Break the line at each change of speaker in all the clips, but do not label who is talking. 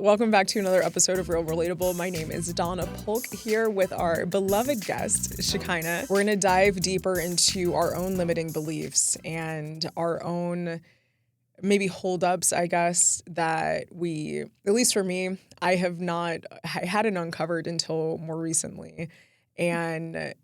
Welcome back to another episode of Real Relatable. My name is Donna Polk here with our beloved guest, Shekinah. We're going to dive deeper into our own limiting beliefs and our own maybe holdups, I guess, that we, at least for me, I hadn't uncovered until more recently. And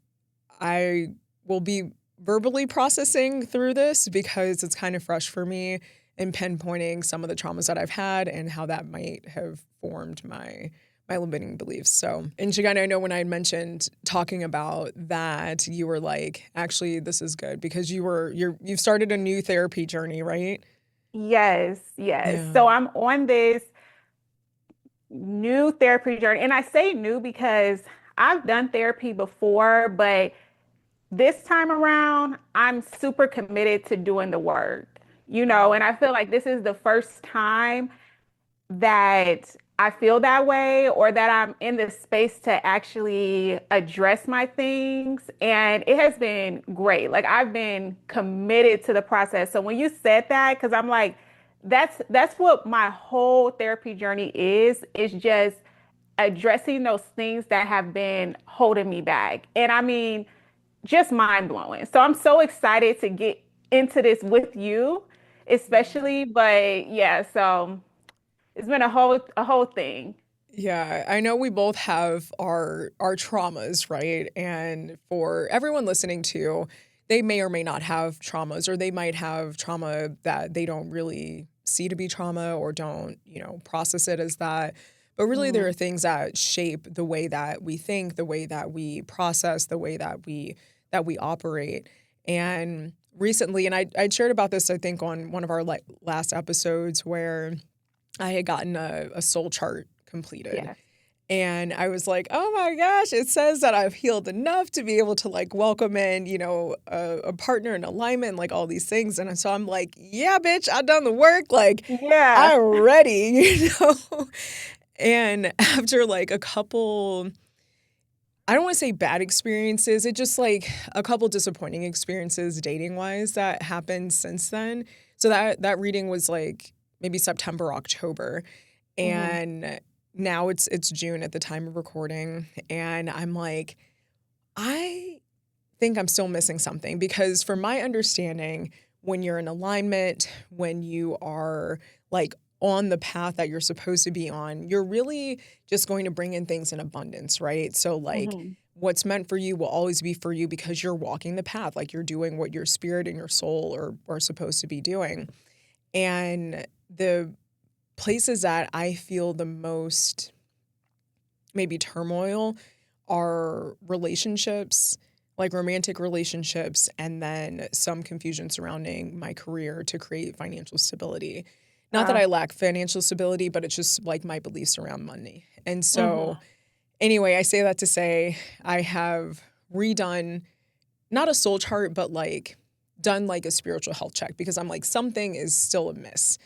I will be verbally processing through this because it's kind of fresh for me and pinpointing some of the traumas that I've had and how that might have formed my limiting beliefs. So, and Shekinah, I know when I had mentioned talking about that, you were like, actually, this is good because you've started a new therapy journey, right?
Yes, yes.
Yeah.
So I'm on this new therapy journey. And I say new because I've done therapy before, but this time around, I'm super committed to doing the work, and I feel like this is the first time that I feel that way or that I'm in the space to actually address my things. And it has been great. Like I've been committed to the process. So when you said that, because I'm like, that's what my whole therapy journey is just addressing those things that have been holding me back. And I mean, just mind blowing. So I'm so excited to get into this with you, especially. But yeah, so it's been a whole thing.
Yeah, I know we both have our traumas, right? And for everyone listening to, they may or may not have traumas, or they might have trauma that they don't really see to be trauma or don't, process it as that. But really there are
Mhm.
things that shape the way that we think, the way that we process, the way that we operate. And recently, and I'd shared about this, I think, on one of our last episodes where I had gotten a soul chart completed.
Yes.
And I was like, oh my gosh, it says that I've healed enough to be able to like welcome in, a partner in alignment, like all these things. And so I'm like, yeah, bitch, I've done the work. Like,
Yeah.
I'm ready, And after like a couple, I don't want to say bad experiences, it just like a couple disappointing experiences dating wise that happened since then. So that reading was like maybe September, October.
Hmm.
And now it's June at the time of recording. And I'm like, I think I'm still missing something because from my understanding, when you're in alignment, when you are like on the path that you're supposed to be on, you're really just going to bring in things in abundance, right? So like
Hmm.
what's meant for you will always be for you because you're walking the path, like you're doing what your spirit and your soul are supposed to be doing. And the places that I feel the most maybe turmoil are relationships, like romantic relationships, and then some confusion surrounding my career to create financial stability. Not that I
Wow.
lack financial stability, but it's just like my beliefs around money. And so,
Hmm.
anyway, I say that to say I have redone not a soul chart, but like done like a spiritual health check because I'm like, something is still amiss.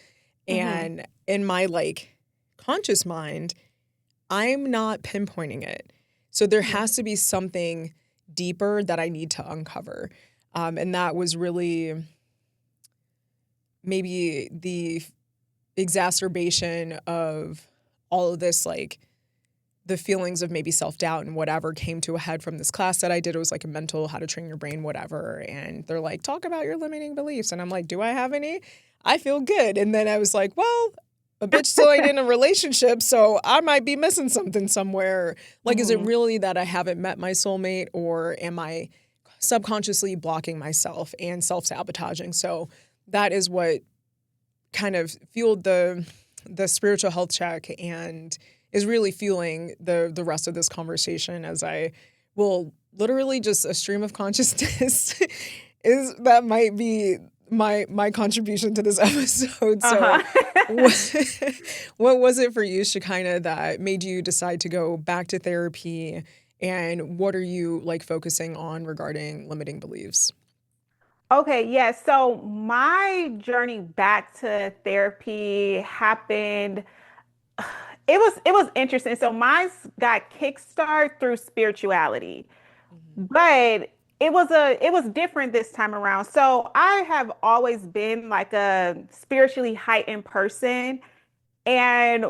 Hmm.
And in my like conscious mind, I'm not pinpointing it. So there
Yeah.
has to be something deeper that I need to uncover. And that was really maybe the exacerbation of all of this, like the feelings of maybe self-doubt and whatever came to a head from this class that I did. It was like a mental how to train your brain, whatever. And they're like, talk about your limiting beliefs. And I'm like, do I have any? I feel good. And then I was like, well, a bitch still ain't in a relationship, so I might be missing something somewhere. Like, is it
Hmm.
really that I haven't met my soulmate, or am I subconsciously blocking myself and self-sabotaging? So that is what kind of fueled the spiritual health check and is really fueling the rest of this conversation as I will literally just a stream of consciousness is that might be my contribution to this episode. So
Uh-huh.
what, what was it for you, Shekinah, that made you decide to go back to therapy, and what are you like focusing on regarding limiting beliefs?
Okay, yeah. So my journey back to therapy happened. It was interesting. So mine got kickstart through spirituality,
Mhm.
but it was different this time around. So I have always been like a spiritually heightened person. And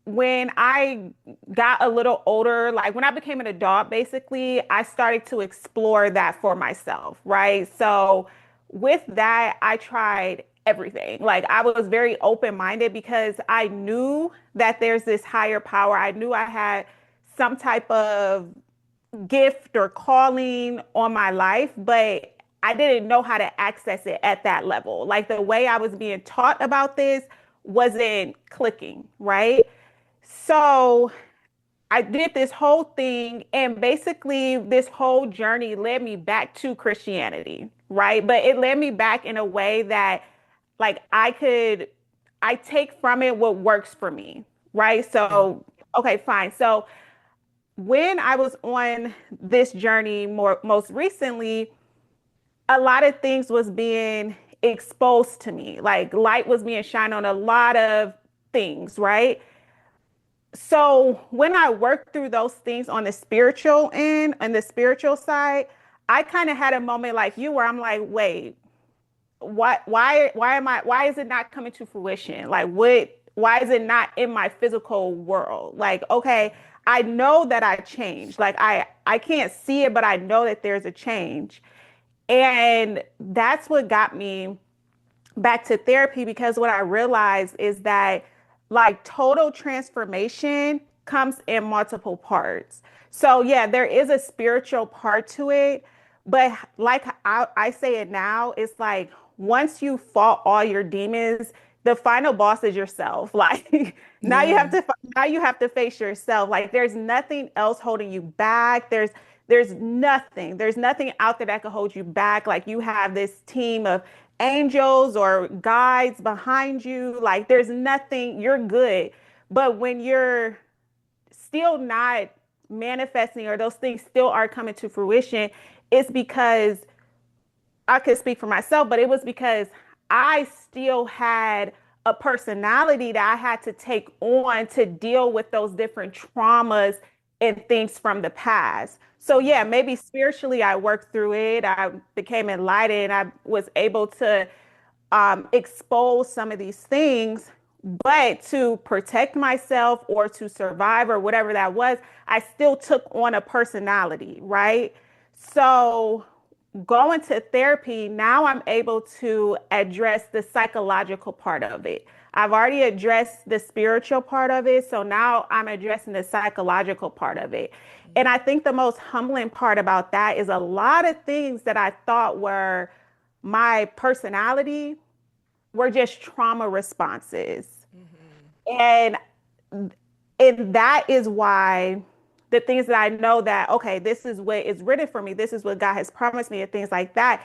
when I got a little older, like when I became an adult, basically, I started to explore that for myself, right? So with that, I tried everything. Like I was very open-minded because I knew that there's this higher power. I knew I had some type of gift or calling on my life, but I didn't know how to access it at that level. Like the way I was being taught about this wasn't clicking, right? So I did this whole thing, and basically, this whole journey led me back to Christianity, right? But it led me back in a way that, like, I take from it what works for me, right?
Yeah.
So, okay, fine. So, when I was on this journey most recently, a lot of things was being exposed to me. Like light was being shined on a lot of things, right? So when I worked through those things on the spiritual end, on the spiritual side, I kind of had a moment like you where I'm like, wait, why is it not coming to fruition? Like why is it not in my physical world? Like, okay, I know that I changed. Like I can't see it, but I know that there's a change. And that's what got me back to therapy because what I realized is that like total transformation comes in multiple parts. So yeah, there is a spiritual part to it, but like I say it now, it's like once you fought all your demons, the final boss is yourself. Like
Yeah.
now you have to face yourself. Like there's nothing else holding you back. There's nothing out there that could hold you back. Like you have this team of angels or guides behind you. Like there's nothing, you're good. But when you're still not manifesting or those things still are coming to fruition, it's because I could speak for myself, but it was because I still had a personality that I had to take on to deal with those different traumas and things from the past. So, yeah, maybe spiritually I worked through it. I became enlightened. I was able to expose some of these things, but to protect myself or to survive or whatever that was, I still took on a personality, right? So, going to therapy, now I'm able to address the psychological part of it. I've already addressed the spiritual part of it, so now I'm addressing the psychological part of it. And I think the most humbling part about that is a lot of things that I thought were my personality were just trauma responses.
Hmm.
And and that is why the things that I know that okay, this is what is written for me, this is what God has promised me, and things like that.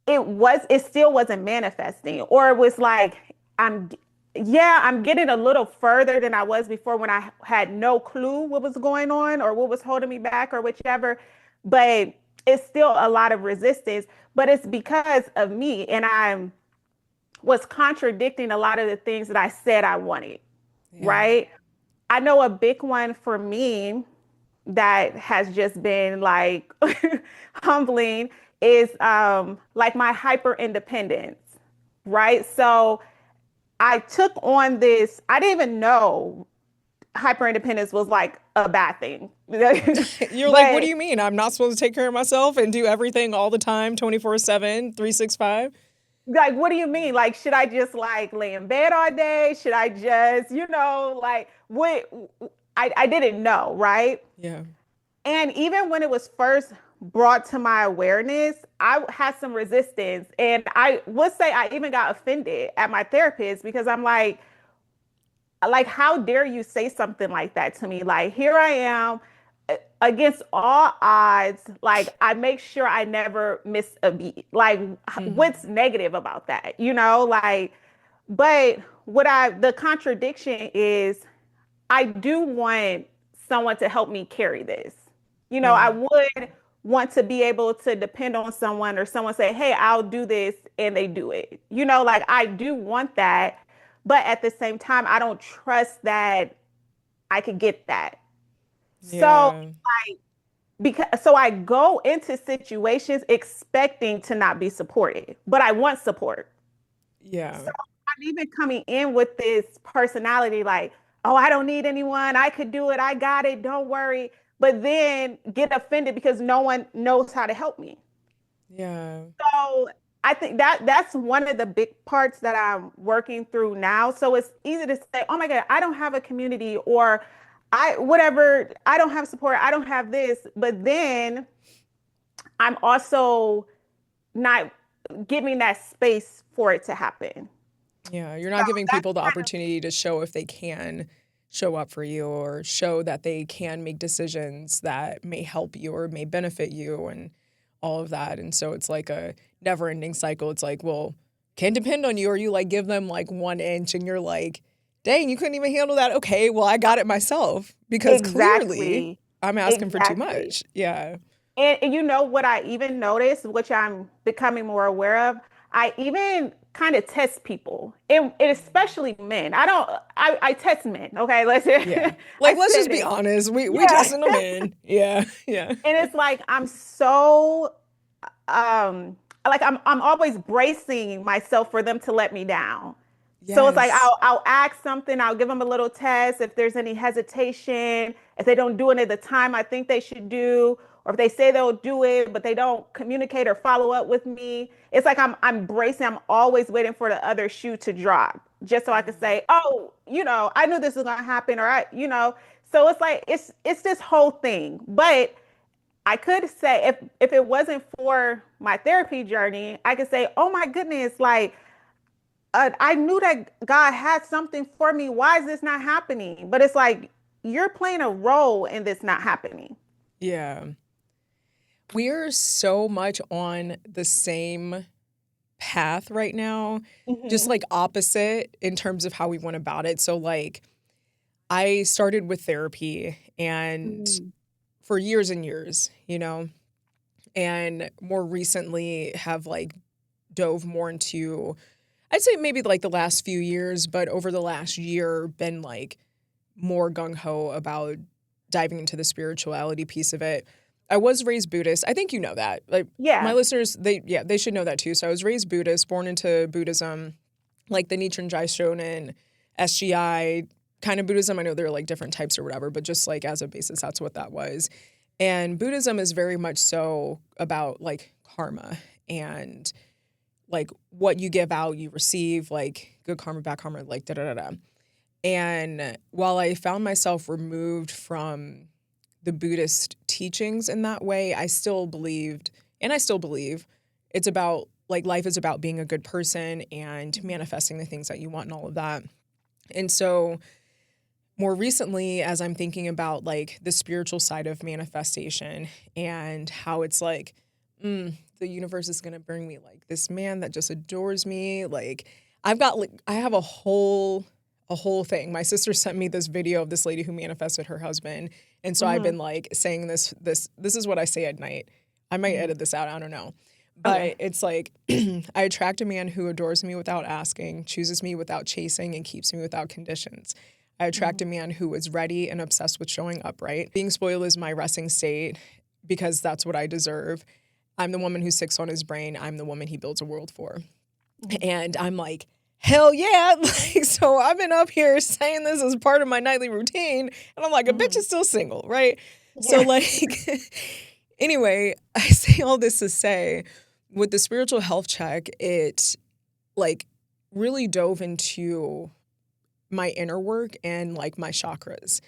It still wasn't manifesting, or it was like I'm yeah, I'm getting a little further than I was before when I had no clue what was going on or what was holding me back or whichever. But it's still a lot of resistance, but it's because of me, and I was contradicting a lot of the things that I said I wanted,
Yeah.
right? I know a big one for me that has just been like humbling is like my hyper independence, right? So I took on this, I didn't even know hyper independence was like a bad thing.
You're like, what do
But
you mean? I'm not supposed to take care of myself and do everything all the time, 24/7, 365?
like, what do you mean? Like, should I just like lay in bed all day? Should I just, like what I didn't know, right?
Yeah.
And even when it was first brought to my awareness, I had some resistance. And I would say I even got offended at my therapist because I'm like, how dare you say something like that to me? Like, here I am against all odds. Like, I make sure I never miss a beat. Like,
Hmm.
what's negative about that? Like, but the contradiction is I do want someone to help me carry this.
Yeah.
I would want to be able to depend on someone or someone say, hey, I'll do this, and they do it. Like I do want that. But at the same time, I don't trust that I could get that. So,
Yeah.
so I go into situations expecting to not be supported, but I want support.
Yeah.
So I'm even coming in with this personality like, oh, I don't need anyone. I could do it. I got it. Don't worry. But then get offended because no one knows how to help me.
Yeah.
So I think that's one of the big parts that I'm working through now. So it's easy to say, oh my God, I don't have a community, or I whatever, I don't have support, I don't have this. But then I'm also not giving that space for it to happen.
Yeah, you're
So
not giving
that's
people the
kind of
opportunity to show if they can show up for you or show that they can make decisions that may help you or may benefit you and all of that. And so it's like a never-ending cycle. It's like, well, can depend on you, or you like give them like 1 inch and you're like, dang, you couldn't even handle that. Okay, well, I got it myself because clearly
exactly,
I'm asking for too
exactly.
much. Yeah.
And you know what I even noticed, which I'm becoming more aware of? I even kind of test people, and especially men. I test men. Okay, listen,
Yeah. Like,
I
let's
say
just be
this.
honest. We
Yeah.
testing them in. Yeah. Yeah.
And it's like I'm so I'm always bracing myself for them to let me down. So it's like
Yes.
I'll ask something, I'll give them a little test if there's any hesitation, if they don't do it at the time I think they should do, or if they say they'll do it but they don't communicate or follow up with me. It's like I'm bracing, I'm always waiting for the other shoe to drop just so I can say, "Oh, I knew this was going to happen," or so it's like it's this whole thing. But I could say if it wasn't for my therapy journey, I could say, "Oh my goodness, like I knew that God had something for me. Why is this not happening?" But it's like you're playing a role in this not happening.
Yeah. We're so much on the same path right now, just
Hmm.
like opposite in terms of how we went about it. So, like, I started with therapy and
Hmm.
for years and years, and more recently have like dove more into, I'd say maybe like the last few years, but over the last year, been like more gung ho about diving into the spirituality piece of it. I was raised Buddhist. I think you know that. Like my
Yeah.
listeners, they should know that too. So I was raised Buddhist, born into Buddhism, like the Nichiren Shonen, SGI kind of Buddhism. I know there are like different types or whatever, but just like as a basis, that's what that was. And Buddhism is very much so about like karma and like what you give out, you receive, like good karma, bad karma, like da da da da. And while I found myself removed from the Buddhist teachings in that way, I still believed, and I still believe, it's about like life is about being a good person and manifesting the things that you want and all of that. And so, more recently, as I'm thinking about like the spiritual side of manifestation and how it's like, the universe is going to bring me like this man that just adores me. Like, I have a whole thing. My sister sent me this video of this lady who manifested her husband. And so I've
Hmm.
been like saying this is what I say at night. I might
Hmm.
edit this out, I don't know.
Okay.
But it's like I attract a man who adores me without asking, chooses me without chasing, and keeps me without conditions. I attract
Hmm.
a man who is ready and obsessed with showing up, right? Being spoiled is my resting state because that's what I deserve. I'm the woman who sits on his brain. I'm the woman he builds a world for.
Hmm.
And I'm like, hell yeah. Like, so I've been up here saying this as part of my nightly routine. And I'm like, a bitch
Hmm.
is still single, right? So,
Yeah.
like, anyway, I say all this to say with the spiritual health check, it like really dove into my inner work and like my chakras.
Okay.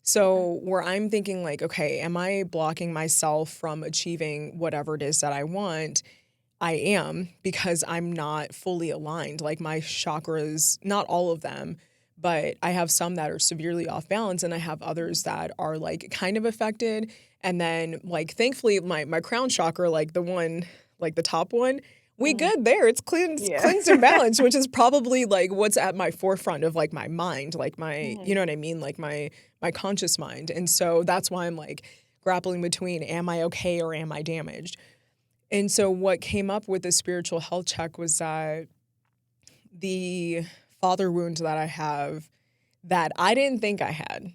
So, where I'm thinking, like, okay, am I blocking myself from achieving whatever it is that I want? I am because I'm not fully aligned. Like my chakras, not all of them, but I have some that are severely off balance and I have others that are like kind of affected. And then like thankfully my crown chakra, like the one, like the top one, we
Hmm.
good there. It's cleansed,
Yeah.
cleansed and balanced, which is probably like what's at my forefront of like my mind, like my, you
Hmm.
know what I mean? Like my conscious mind. And so that's why I'm like grappling between am I okay or am I damaged? And so what came up with the spiritual health check was that the father wound that I have that I didn't think I had,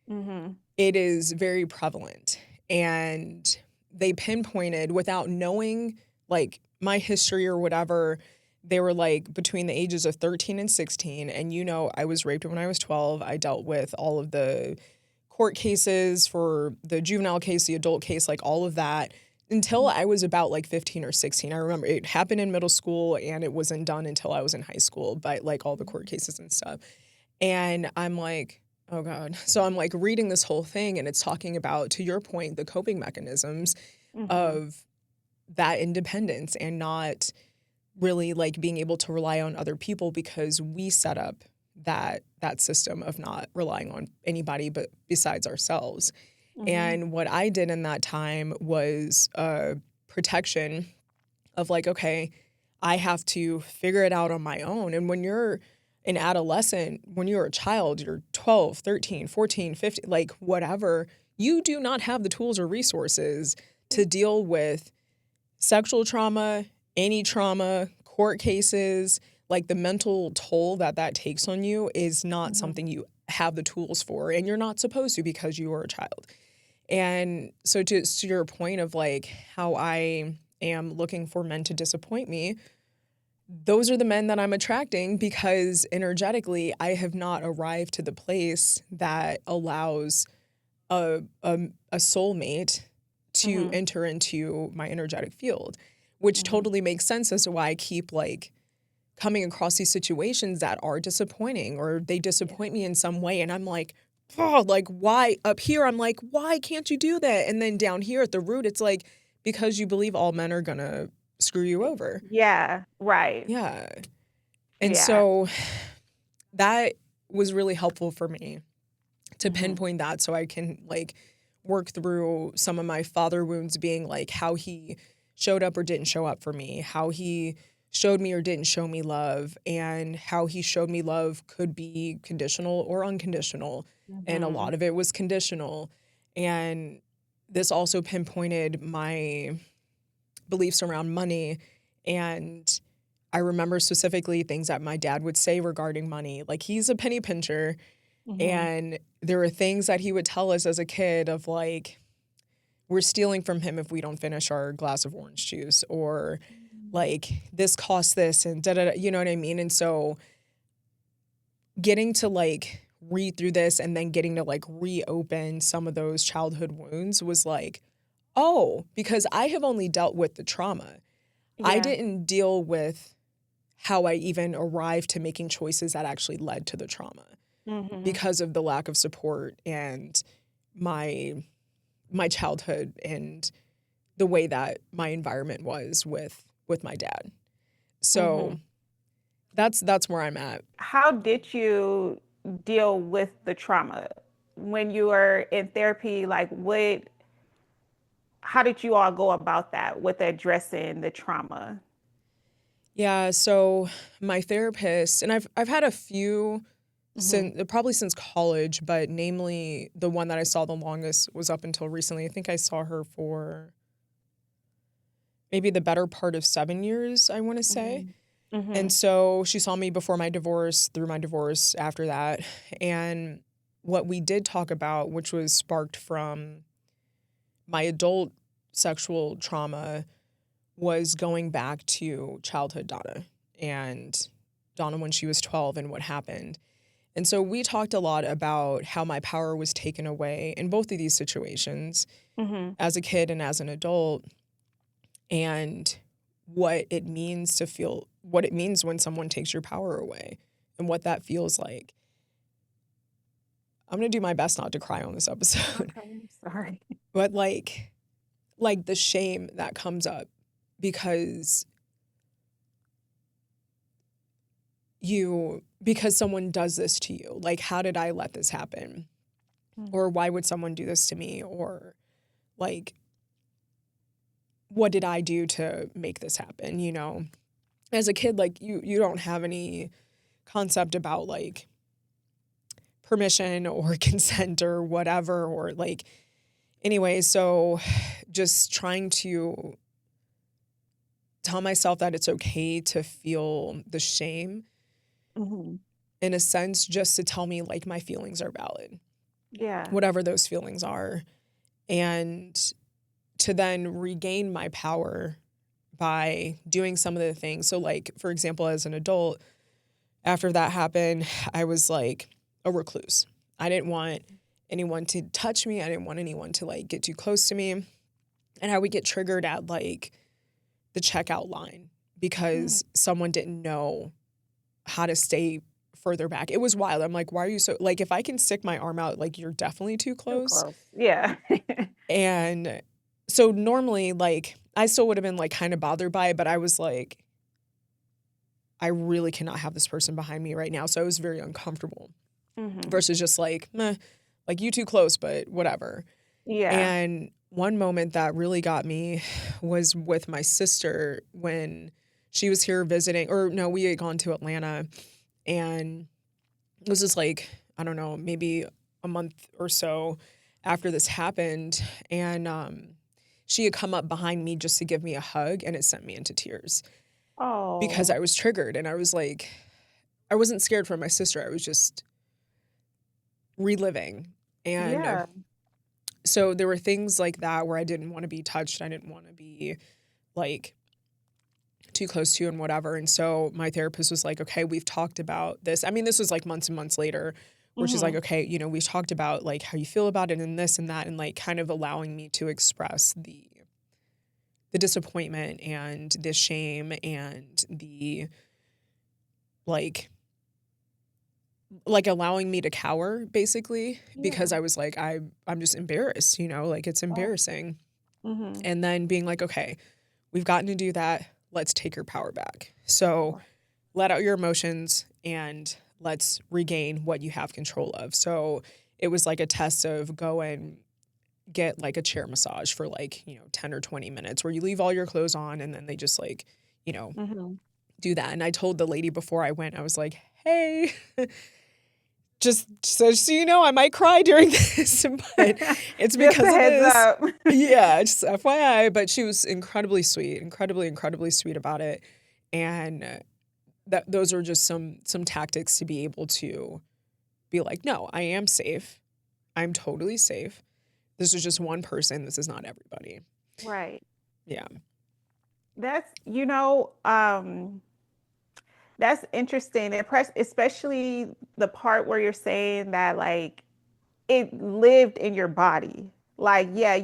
Hmm.
it is very prevalent. And they pinpointed without knowing like my history or whatever, they were like between the ages of 13 and 16. And, you know, I was raped when I was 12. I dealt with all of the court cases for the juvenile case, the adult case, like all of that until I was about like 15 or 16. I remember it happened in middle school and it wasn't done until I was in high school, but like all the court cases and stuff. And I'm like, oh God. So I'm like reading this whole thing and it's talking about, to your point, the coping mechanisms
Mm-hmm.
of that independence and not really like being able to rely on other people because we set up that system of not relying on anybody but besides ourselves.
Mm-hmm.
And what I did in that time was protection of like, okay, I have to figure it out on my own. And when you're an adolescent, when you're a child, you're 12, 13, 14, 15, like whatever, you do not have the tools or resources to deal with sexual trauma, any trauma, court cases, like the mental toll that takes on you is not
Mm-hmm.
something you have the tools for, and you're not supposed to because you are a child. And so to your point of like how I am looking for men to disappoint me, those are the men that I'm attracting because energetically I have not arrived to the place that allows a soulmate to
Mm-hmm.
enter into my energetic field, which
Mm-hmm.
totally makes sense as to why I keep like coming across these situations that are disappointing or they
Yeah.
disappoint me in some way. And I'm like, oh, like why up here? I'm like, why can't you do that? And then down here at the root, it's like, because you believe all men are gonna screw you over.
Yeah. Right.
Yeah. And
Yeah.
so that was really helpful for me to
Mm-hmm.
pinpoint that so I can like work through some of my father wounds being like how he showed up or didn't show up for me, how he showed me or didn't show me love, and how he showed me love could be conditional or unconditional. And a
Mm-hmm.
lot of it was conditional. And this also pinpointed my beliefs around money. And I remember specifically things that my dad would say regarding money. Like he's a penny pincher.
Mm-hmm.
And there were things that he would tell us as a kid of like, we're stealing from him if we don't finish our glass of orange juice, or like this costs this and da da da, you know what I mean? And so getting to like read through this and then getting to like reopen some of those childhood wounds was like, oh, because I have only dealt with the trauma. I
Yeah.
didn't deal with how I even arrived to making choices that actually led to the trauma
Mm-hmm.
because of the lack of support and my my childhood and the way that my environment was with my dad.
Mm-hmm.
So that's where I'm at.
How did you deal with the trauma when you were in therapy? Like, how did you all go about that with addressing the trauma?
Yeah, so my therapist and I've had a few
Mm-hmm.
since probably since college, but namely the one that I saw the longest was up until recently. I think I saw her for maybe the better part of 7 years, I want to say.
Mm-hmm. Mm-hmm.
And so she saw me before my divorce, through my divorce, after that. And what we did talk about, which was sparked from my adult sexual trauma, was going back to childhood Donna and Donna when she was 12 and what happened. And so we talked a lot about how my power was taken away in both of these situations
Mm-hmm.
as a kid and as an adult, and what it means to feel, what it means when someone takes your power away and what that feels like. I'm going to do my best not to cry on this episode,
Okay, I'm sorry.
but like the shame that comes up because because someone does this to you. Like, how did I let this happen? Or why would someone do this to me? Or like, what did I do to make this happen? You know, as a kid, like you don't have any concept about like permission or consent or whatever, or like, anyway, so just trying to tell myself that it's okay to feel the shame,
Mm-hmm.
in a sense, just to tell me like my feelings are valid,
Yeah.
whatever those feelings are, and to then regain my power by doing some of the things. So, like, for example, as an adult, after that happened, I was like a recluse. I didn't want anyone to touch me. I didn't want anyone to like get too close to me. And I would get triggered at like the checkout line
Mm,
because someone didn't know how to stay further back. It was wild. I'm like, why are you so like if I can stick my arm out, like you're definitely too
too
close.
close. Yeah.
And so normally like I still would have been like kind of bothered by it, but I was like, I really cannot have this person behind me right now. So I was very uncomfortable
Hmm.
versus just like, meh, like you too close, but whatever.
Yeah.
And one moment that really got me was with my sister when she was here visiting, or no, we had gone to Atlanta and it was just like, I don't know, maybe a month or so after this happened. And she had come up behind me just to give me a hug and it sent me into tears because
Oh,
I was triggered and I was like, I wasn't scared for my sister. I was just reliving. And
yeah.
so there were things like that where I didn't want to be touched. I didn't want to be like too close to and whatever. And so my therapist was like, okay, we've talked about this. I mean, this was like months and months later, where she's like,
Hmm.
okay, we've talked about like how you feel about it and this and that, and like kind of allowing me to express the disappointment and the shame and the like allowing me to cower basically because
Yeah.
I was like I'm just embarrassed, like it's
Oh.
embarrassing.
Hmm.
And then being like, okay, we've gotten to do that. Let's take your power back. So let out your emotions and let's regain what you have control of. So it was like a test of go and get like a chair massage for like, 10 or 20 minutes where you leave all your clothes on and then they just like, you know,
Hmm.
do that. And I told the lady before I went, I was like, hey, just so you know, I might cry during this, but it's
Just a
because of
heads
this.
up.
Yeah, just FYI. But she was incredibly sweet, incredibly, incredibly sweet about it. And that those are just some tactics to be able to be like, no, I am safe. I'm totally safe. This is just one person. This is not everybody.
Right.
Yeah.
That's, that's interesting. Especially the part where you're saying that like it lived in your body. Like, yeah,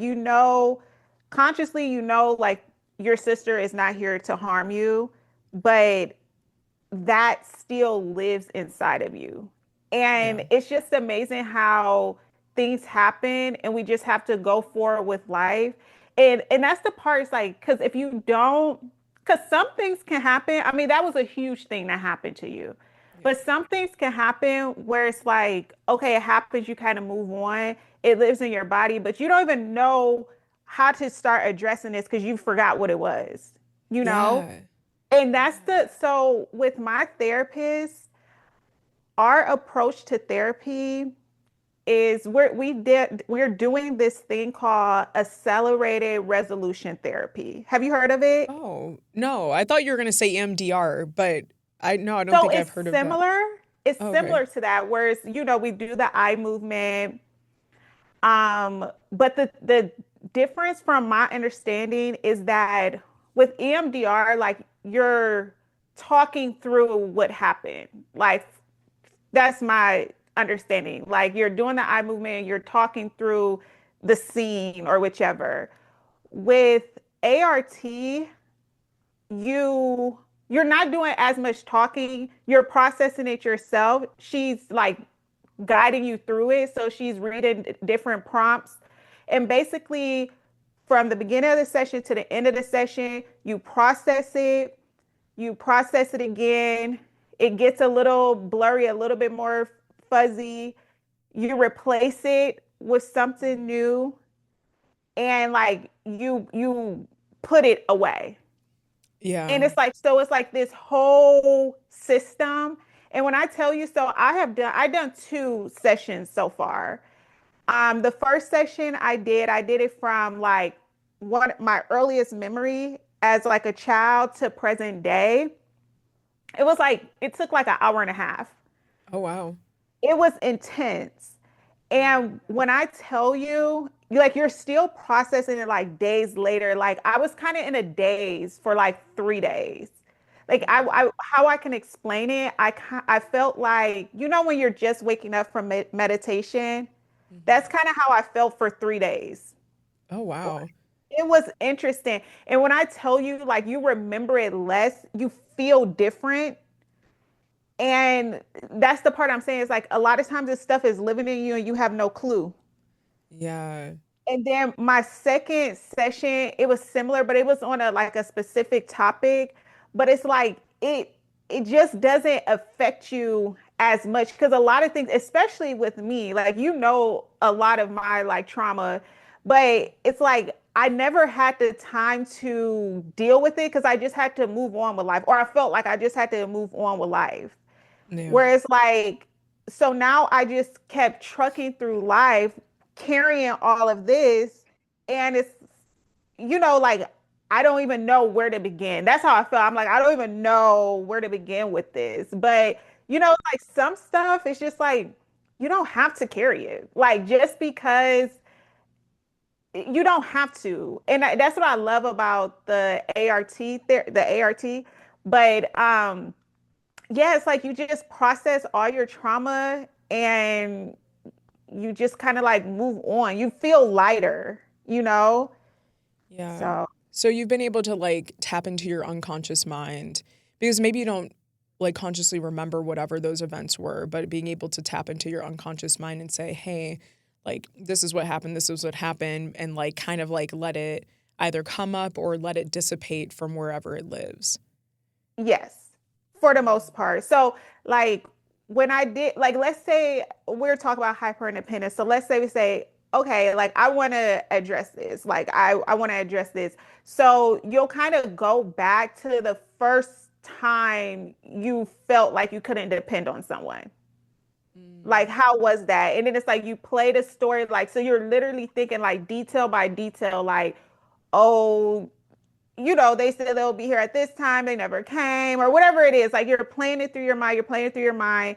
consciously, like your sister is not here to harm you, but that still lives inside of you.
Yeah.
And it's just amazing how things happen and we just have to go forward with life. And that's the part, it's like, because if you don't, because some things can happen. I mean, that was a huge thing that happened to you.
Yeah.
But some things can happen where it's like, okay, it happens, you kind of move on. It lives in your body, but you don't even know how to start addressing this because you forgot what it was, you know?
Yeah.
And that's
Yeah.
so with my therapist, our approach to therapy is we're doing this thing called accelerated resolution therapy. Have you heard of it?
Oh, no. I thought you were going to say EMDR, but I don't
So
think I've heard of that.
it's
Oh, okay.
similar to that, whereas we do the eye movement. But the difference from my understanding is that with EMDR, like you're talking through what happened. Like that's my understanding. Like you're doing the eye movement, you're talking through the scene or whichever. With ART, you you're not doing as much talking. You're processing it yourself. She's like guiding you through it. So she's reading different prompts. And basically, from the beginning of the session to the end of the session, you process it again. It gets a little blurry, a little bit more fuzzy. You replace it with something new and like you put it away.
Yeah.
And it's like this whole system. And when I tell you, so I've done two sessions so far. The first session I did it from like one my earliest memory as like a child to present day. It was like it took like an hour and a half.
Oh, wow.
It was intense. And when I tell you, like you're still processing it like days later. Like I was kind of in a daze for like 3 days. Like
Mm.
how I can explain it, I felt like when you're just waking up from meditation,
Mhm.
that's kind of how I felt for 3 days.
Oh, wow.
It was interesting. And when I tell you, like you remember it less, you feel different. And that's the part I'm saying is like a lot of times this stuff is living in you and you have no clue.
Yeah.
And then my second session, it was similar, but it was on a like a specific topic. But it's like it just doesn't affect you as much because a lot of things, especially with me, like a lot of my like trauma, but it's like I never had the time to deal with it because I just had to move on with life, or I felt like I just had to move on with life.
Yeah.
Whereas like, so now I just kept trucking through life, carrying all of this, and like I don't even know where to begin. That's how I felt. I'm like, I don't even know where to begin with this. But like some stuff, it's just like you don't have to carry it. Like just because you don't have to. And that's what I love about the ART. But yeah, it's like you just process all your trauma and you just kind of like move on. You feel lighter.
Yeah.
So,
So you've been able to like tap into your unconscious mind because maybe you don't like consciously remember whatever those events were, but being able to tap into your unconscious mind and say, hey, like this is what happened, this is what happened, and like kind of like let it either come up or let it dissipate from wherever it lives.
yes, for the most part. So, like when I did, like, let's say we're talking about hyper independence. So, let's say we say, okay, like, I want to address this. Like, I want to address this. So, you'll kind of go back to the first time you felt like you couldn't depend on someone. Like,
Mm.
how was that? And then it's like you play the story, like, so you're literally thinking, like, detail by detail, like, oh, they said they'll be here at this time, they never came, or whatever it is. Like you're playing it through your mind, you're playing it through your mind.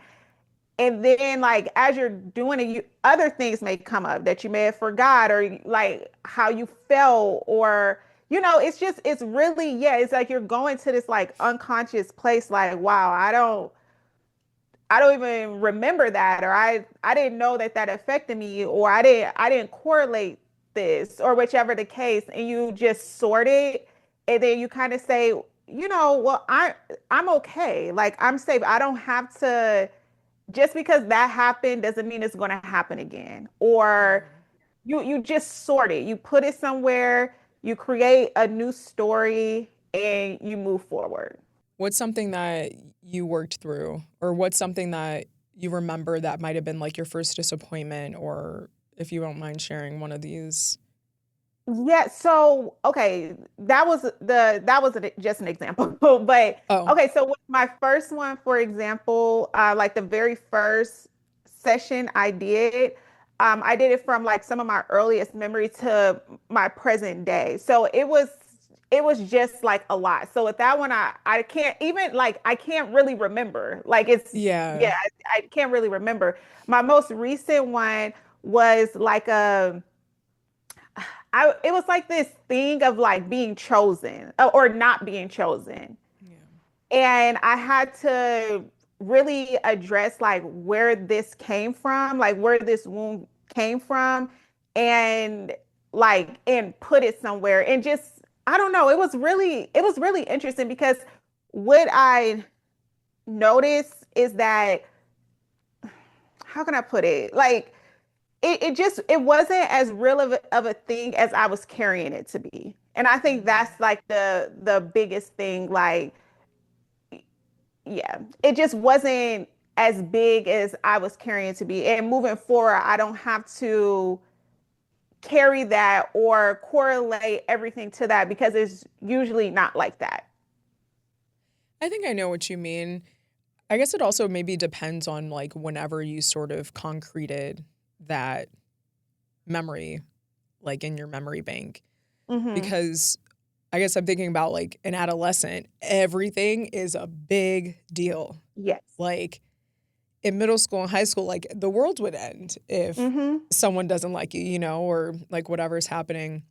And then like as you're doing it, other things may come up that you may have forgot, or like how you felt, or it's really, yeah, it's like you're going to this like unconscious place, like, wow, I don't even remember that, or I didn't know that that affected me, or I didn't correlate this, or whichever the case, and you just sort it, and then you kind of say, well, I'm okay, like I'm safe. I don't have to just because that happened doesn't mean it's going to happen again, or
Mhm.
you just sort it, you put it somewhere, you create a new story, and you move forward.
What's something that you worked through, or what's something that you remember that might have been like your first disappointment, or if you don't mind sharing one of these?
Yeah, so okay, just an example. But
Oh,
okay, so with my first one, for example, like the very first session I did it from like some of my earliest memory to my present day. So it was just like a lot. So with that one, I can't even like I can't really remember. Like
yeah.
yeah, I can't really remember. My most recent one was like it was like this thing of like being chosen or not being chosen.
Yeah.
And I had to really address like where this came from, like where this wound came from, and and put it somewhere. And just I don't know, it was really interesting because what I noticed is that, how can I put it? Like it wasn't as real of a thing as I was carrying it to be. And I think
Mm.
that's like the biggest thing. Like, yeah, it just wasn't as big as I was carrying it to be. And moving forward, I don't have to carry that or correlate everything to that because it's usually not like that.
I think I know what you mean. I guess it also maybe depends on like whenever you sort of concreted that memory, like in your memory bank.
Hmm.
Because I guess I'm thinking about like an adolescent, everything is a big deal.
Yes.
Like in middle school and high school, like the world would end if
Mm-hmm.
someone doesn't like you, or like whatever's happening.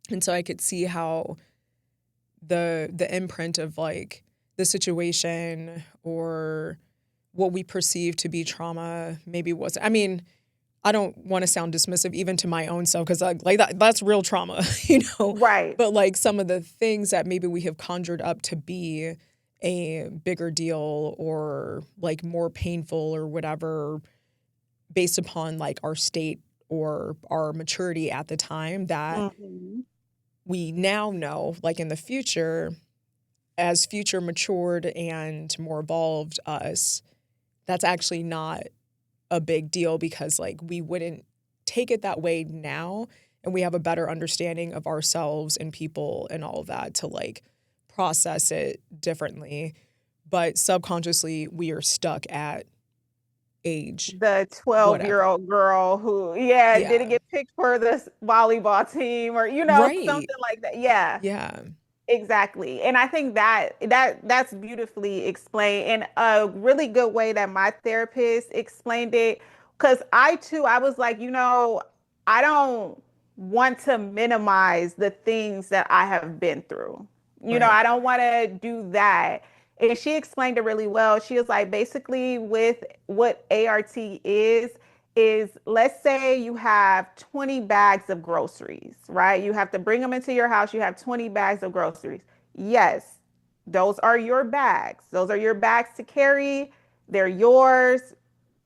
And so I could see how the imprint of like the situation or what we perceive to be trauma maybe wasn't. I mean, I don't want to sound dismissive even to my own self because like that's real trauma,
Right.
But like some of the things that maybe we have conjured up to be a bigger deal or like more painful or whatever based upon like our state or our maturity at the time that
Mm-hmm.
we now know like in the future as future matured and more evolved us, that's actually not a big deal because like we wouldn't take it that way now and we have a better understanding of ourselves and people and all of that to like process it differently. But subconsciously we are stuck at age
The 12-year-old
whatever.
year old girl who, yeah, didn't
Yeah.
get picked for this volleyball team or,
Right.
something like that. Yeah.
Yeah.
Exactly. And I think that's beautifully explained in a really good way that my therapist explained it. Because I too, I was like, I don't want to minimize the things that I have been through.
Right.
I don't want to do that. And she explained it really well. She was like, basically, with what ART is let's say you have 20 bags of groceries, right? You have to bring them into your house. You have 20 bags of groceries. Yes, those are your bags. Those are your bags to carry. They're yours.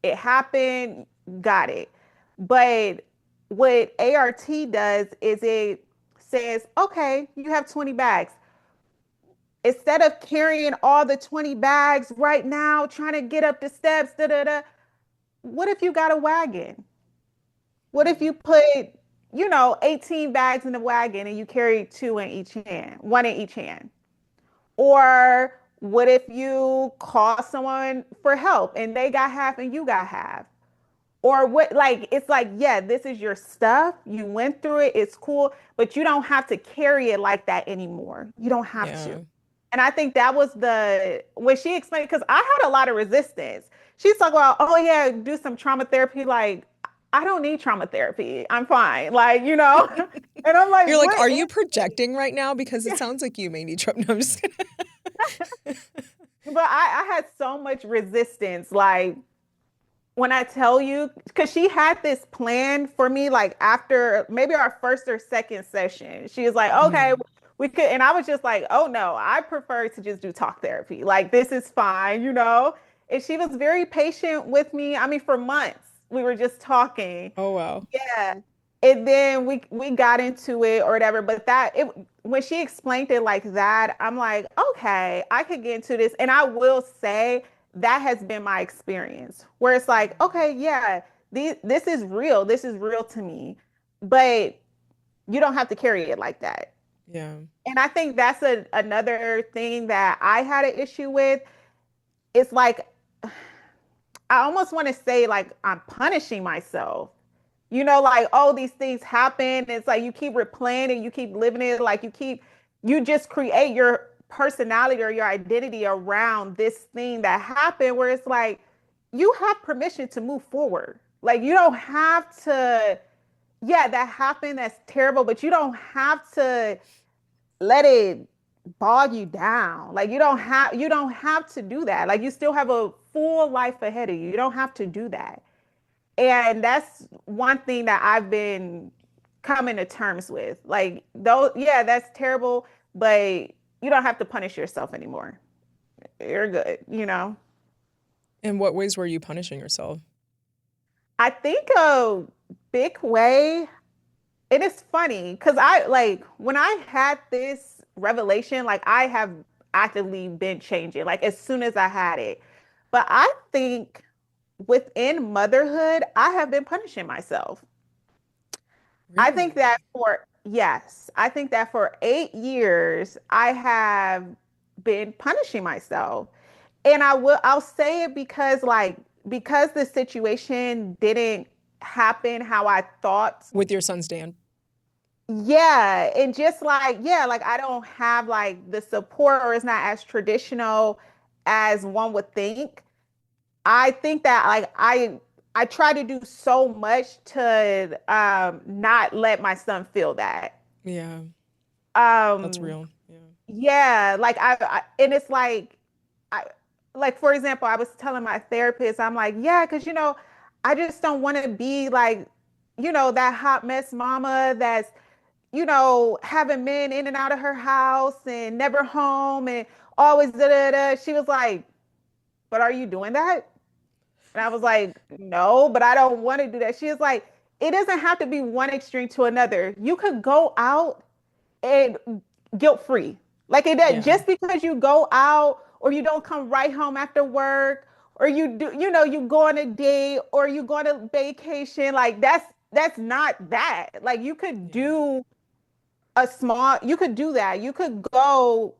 It happened. Got it. But what ART does is it says, okay, you have 20 bags. Instead of carrying all the 20 bags right now, trying to get up the steps, da da da, what if you got a wagon? What if you put, 18 bags in the wagon and you carry two in each hand, one in each hand? Or what if you call someone for help and they got half and you got half? Or what, like, it's like, yeah, this is your stuff. You went through it. It's cool, but you don't have to carry it like that anymore. You don't have to.
Yeah.
And I think that was when she explained, because I had a lot of resistance. She's talking about, oh, yeah, do some trauma therapy. Like, I don't need trauma therapy. I'm fine. Like, and I'm like,
You're like,
what
are
is
you projecting right now? Because it
it?
sounds like you may need trouble. No, I'm just kidding.
But I had so much resistance. Like, when I tell you, because she had this plan for me, like after maybe our first or second session, she was like, okay,
Mhm.
we could. And I was just like, oh no, I prefer to just do talk therapy. Like, this is fine. And she was very patient with me. I mean, for months, we were just talking.
Oh, wow.
Yeah. And then we got into it or whatever. But when she explained it like that, I'm like, okay, I could get into this. And I will say that has been my experience where it's like, okay, yeah, this is real. This is real to me. But you don't have to carry it like that.
Yeah.
And I think that's another thing that I had an issue with. It's like I almost want to say like I'm punishing myself. Like, oh, these things happen. It's like you keep replaying it, you keep living it, like you just create your personality or your identity around this thing that happened, where it's like you have permission to move forward. Like, you don't have to, yeah, that happened, that's terrible, but you don't have to let it bog you down. Like, you don't have to do that. Like, you still have a full life ahead of you. You don't have to do that. And that's one thing that I've been coming to terms with. Like, though, yeah, that's terrible, but you don't have to punish yourself anymore. You're good.
In what ways were you punishing yourself?
I think a big way, it is funny because I like when I had this revelation, like I have actively been changing, like as soon as I had it. But I think within motherhood, I have been punishing myself. I think
Really?
that for, yes, I think that for 8 years, I have been punishing myself. And I'll say it because the situation didn't happen how I thought.
With your son's dad?
Yeah. And just like, yeah, like I don't have like the support, or it's not as traditional as one would think. I think that like I try to do so much to not let my son feel that.
Yeah, that's
Um
real. Yeah.
yeah, like and it's like I like for example, I was telling my therapist, I'm like, yeah, because I just don't want to be like, that hot mess mama that's, having men in and out of her house and never home and always da da da. She was like, but are you doing that? And I was like, no, but I don't want to do that. She was like, it doesn't have to be one extreme to another. You could go out and guilt free. Like it does,
Yeah.
just because you go out or you don't come right home after work or you do, you go on a date or you go on a vacation, like that's not that. Like you could
Yeah.
do you could do that. You could go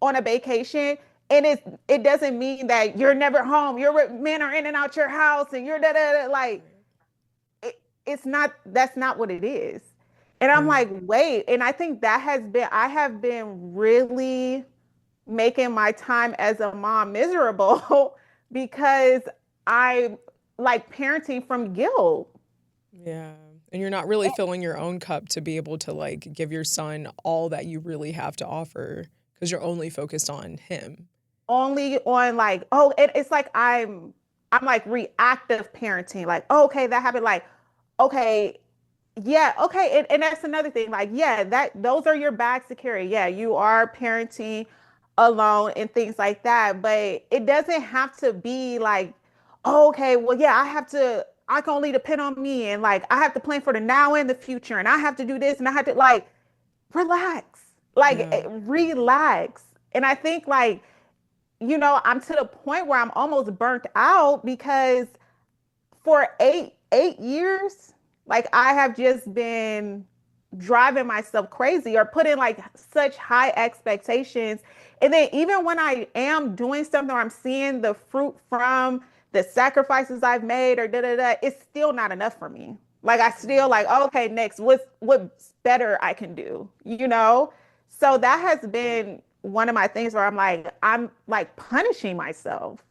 on a vacation and it doesn't mean that you're never home. Your men are in and out your house and you're like
Right.
it's not that's not what it is. And I'm
Yeah.
like, wait, and I think I have been really making my time as a mom miserable because I like parenting from guilt.
Yeah. And you're not really filling your own cup to be able to like give your son all that you really have to offer because you're only focused on him.
Only on like, oh, it's like I'm like reactive parenting, like, oh, okay, that happened, like, okay, yeah, okay, and that's another thing, like, yeah, that those are your bags to carry. Yeah, you are parenting alone and things like that, but it doesn't have to be like, oh, okay, well, yeah, I can only depend on me, and like I have to plan for the now and the future, and I have to do this, and I have to like relax, like
Yeah.
relax. And I think like, I'm to the point where I'm almost burnt out because for eight years, like I have just been driving myself crazy or putting like such high expectations. And then even when I am doing something or I'm seeing the fruit from the sacrifices I've made or da da da, it's still not enough for me. Like I still like, oh, okay, next, what's better I can do, So
Yeah.
that has been one of my things where I'm like punishing myself.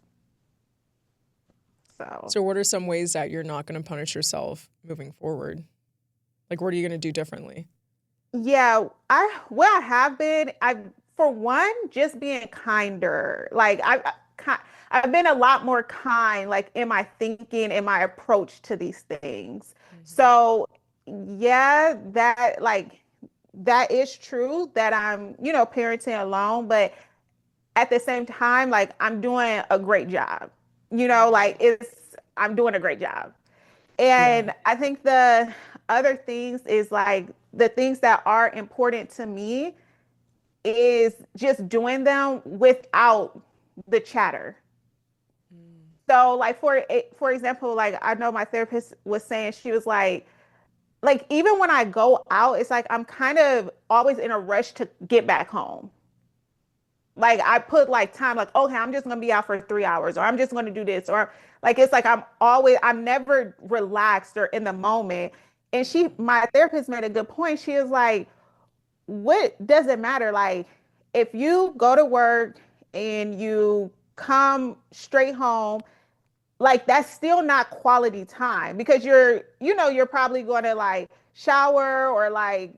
So
So, what are some ways that you're not going to punish yourself moving forward? Like, what are you going to do differently?
yeah, what I have been, I for one, just being kinder. Like I've been a lot more kind, like in my thinking and my approach to these things.
Hmm.
So yeah, that is true that I'm, parenting alone, but at the same time, like I'm doing a great job. Like
Hmm.
I'm doing a great job.
Yeah.
And I think the other things is like the things that are important to me is just doing them without the chatter.
Mm.
So like for example, like I know my therapist was saying she was like even when I go out, it's like I'm kind of always in a rush to get back home. Like I put like time, like, okay, I'm just gonna be out for 3 hours, or I'm just gonna do this, or like it's like I'm never relaxed or in the moment. And
Yeah.
my therapist made a good point. She was like, what does it matter? Like, if you go to work and you come straight home, like that's still not quality time because you're probably going to like shower or like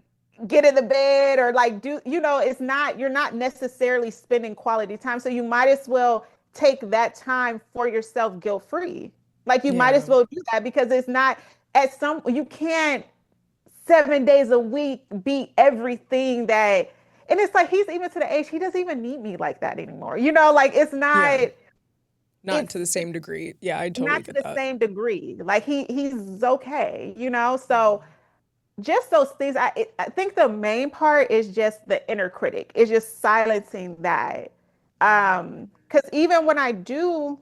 get in the bed or like do, it's not, you're not necessarily spending quality time. So you might as well take that time for yourself guilt free. Like you might as
Yeah.
well do that because it's not you can't 7 days a week be everything that, and it's like he's even to the age he doesn't even need me like that anymore. Like it's
Yeah.
not,
Not to
it's
the same degree. Yeah, I totally
not to
get
the
that.
same degree. Like he's okay. So
Hmm.
just those things. I think the main part is just the inner critic. It's just silencing that.
Hmm.
Because even when I do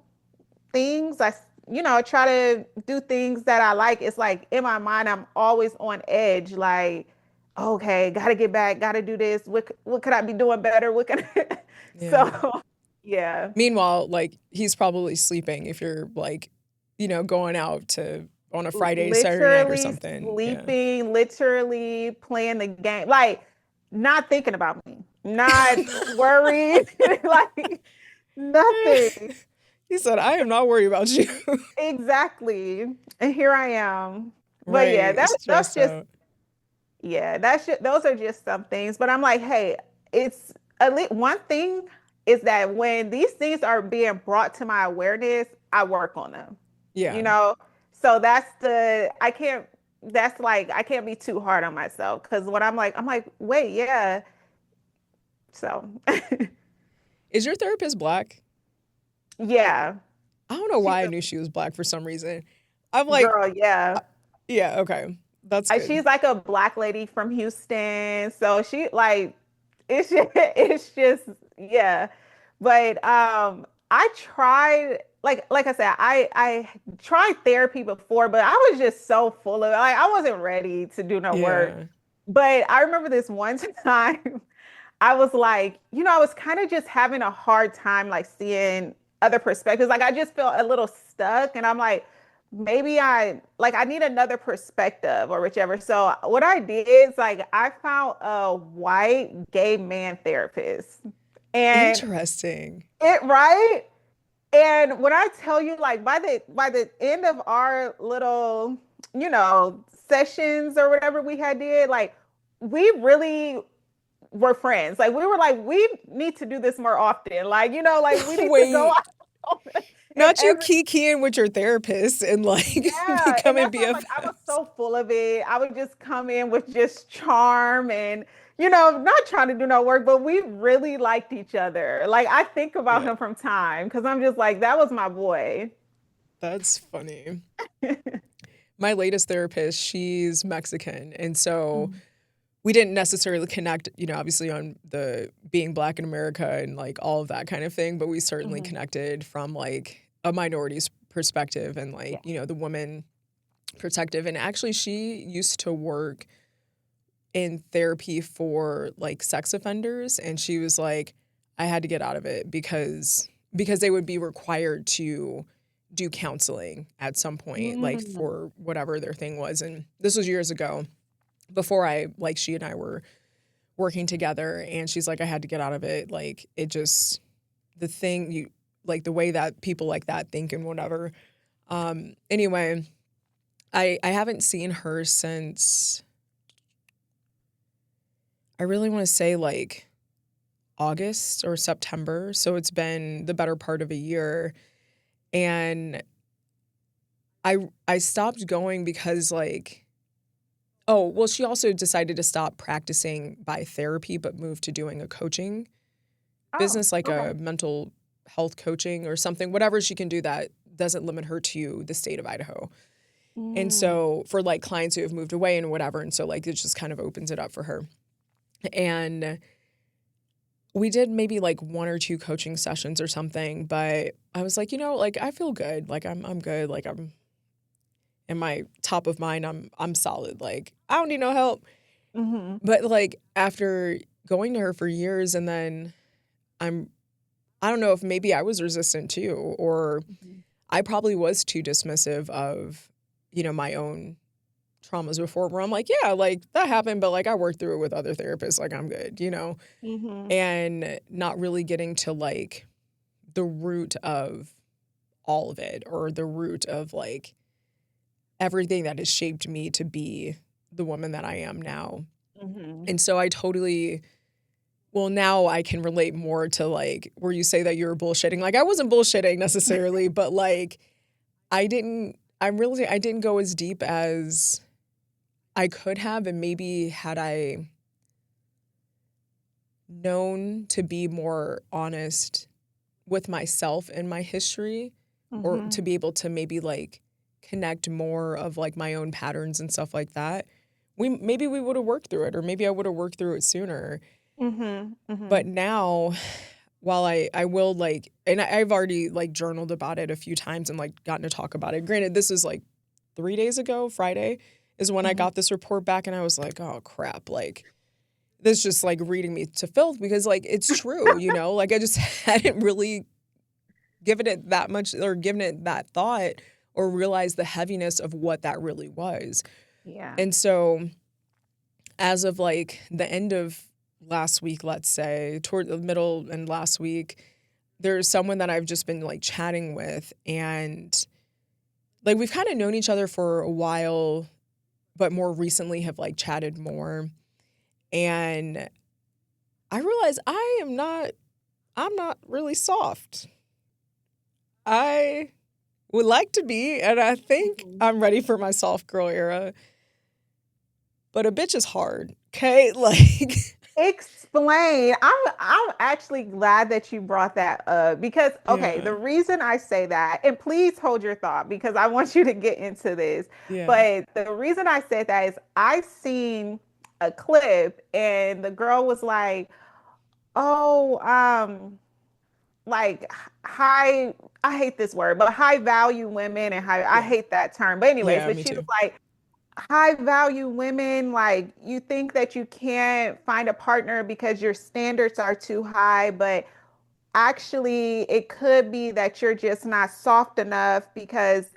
things, I try to do things that I like. It's like in my mind, I'm always on edge. Like, okay, gotta get back, gotta do this. What could I be doing better? What can I?
Yeah.
So yeah.
Meanwhile, like he's probably sleeping if you're like, going out to on a Friday, Saturday night or
Literally
something. Yeah.
sleeping, literally playing the game, like not thinking about me, not worried, like nothing.
He said, I am not worried about you.
Exactly. And here I am. But yeah,
Right.
that's
Stressed
just
out.
yeah, those are just some things. But I'm like, hey, it's at least one thing is that when these things are being brought to my awareness, I work on them. You
Yeah.
know? So I can't that's like I can't be too hard on myself because when I'm like, wait, yeah. So
Is your therapist black?
yeah.
I don't know
She's
why I
a
knew she was black for some reason. I'm like,
girl, yeah.
yeah, okay. That's
She's
good.
like a black lady from Houston. So she like it's just yeah. But I tried like I said, I tried therapy before, but I was just so full of like I wasn't ready to do no work.
Yeah.
But I remember this one time I was like, I was kind of just having a hard time like seeing other perspectives. Like I just felt a little stuck and I'm like, maybe I need another perspective or whichever. So what I did is like I found a white gay man therapist. And
Interesting.
it right? And when I tell you like by the end of our little, sessions or whatever we had did, like we really were friends. Like we were like, we need to do this more often. Like, like we need to go
Wait,
out and
not you kikiing with your therapist and like
yeah. And
becoming
that's why I'm like, I was
BFFs.
so full of it. I would just come in with just charm and, not trying to do no work, but we really liked each other. Like I think about
Yeah,
him from time because I'm just like, that was my boy.
that's funny. My latest therapist, she's Mexican. And so
Mhm.
we didn't necessarily connect, obviously on the being black in America and like all of that kind of thing, but we certainly
Mhm.
connected from like a minority's perspective and like,
Yeah.
the woman perspective. And actually, she used to work in therapy for like sex offenders. And she was like, I had to get out of it because they would be required to do counseling at some point, like
Mm.
for whatever their thing was. And this was years ago before she and I were working together. And she's like, I had to get out of it. Like it just, the thing you, like the way that people like that think and whatever. Anyway, I haven't seen her since, I really want to say like August or September. So it's been the better part of a year. And I stopped going because like, oh, well, she also decided to stop practicing by therapy, but moved to doing a coaching
Oh,
business, like
okay.
a mental health coaching or something, whatever she can do that doesn't limit her to the state of Idaho. And
Mm.
so for like clients who have moved away and whatever. And so like it just kind of opens it up for her. And we did maybe like one or two coaching sessions or something, but I was like, like I feel good. Like I'm good. Like I'm in my top of mind, I'm solid. Like I don't need no help.
Mhm.
But like after going to her for years and then I'm I don't know if maybe I was resistant too, or
Mhm.
I probably was too dismissive of, my own traumas before where I'm like, yeah, like that happened, but like I worked through it with other therapists, like I'm good.
Mhm.
And not really getting to like the root of all of it or the root of like everything that has shaped me to be the woman that I am now.
Mhm.
And so I totally, well, now I can relate more to like where you say that you're bullshitting. Like I wasn't bullshitting necessarily, but like I didn't go as deep as I could have. And maybe had I known to be more honest with myself and my history, or to
Mhm.
be able to maybe like connect more of like my own patterns and stuff like that, we would have worked through it, or maybe I would have worked through it sooner.
Mhm.
But
Mhm.
now, while I will like, and I've already like journaled about it a few times and like gotten to talk about it. Granted, this is like 3 days ago. Friday is when I
Mhm.
got this report back, and I was like, oh crap, like this just like reading me to filth because like it's true, like I just hadn't really given it that much or given it that thought or realized the heaviness of what that really was.
Yeah.
And so as of like the end of last week, let's say, toward the middle and last week, there's someone that I've just been like chatting with, and like we've kind of known each other for a while, but more recently have like chatted more. And I realize I'm not really soft. I would like to be, and I think
Mhm.
I'm ready for my soft girl era, but a bitch is hard. Okay? Like,
Explain. I'm actually glad that you brought that up because okay,
yeah,
the reason I say that, and please hold your thought because I want you to get into this.
yeah,
But the reason I said that is I seen a clip and the girl was like, "Oh, like high I hate this word, but high value women and high I
yeah,
hate that term. But anyways,
yeah,
but
me
she was
too.
like high value women, like you think that you can't find a partner because your standards are too high, but actually it could be that you're just not soft enough because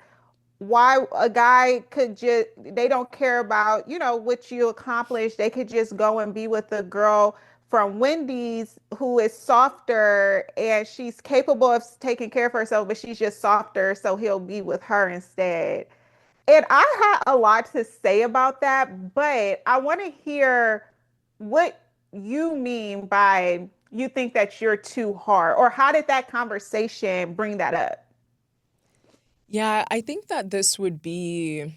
why a guy could just they don't care about what you accomplish, they could just go and be with a girl from Wendy's who is softer and she's capable of taking care of herself but she's just softer so he'll be with her instead. And I had a lot to say about that, but I want to hear what you mean by you think that you're too hard, or how did that conversation bring that up?
Yeah, I think that this would be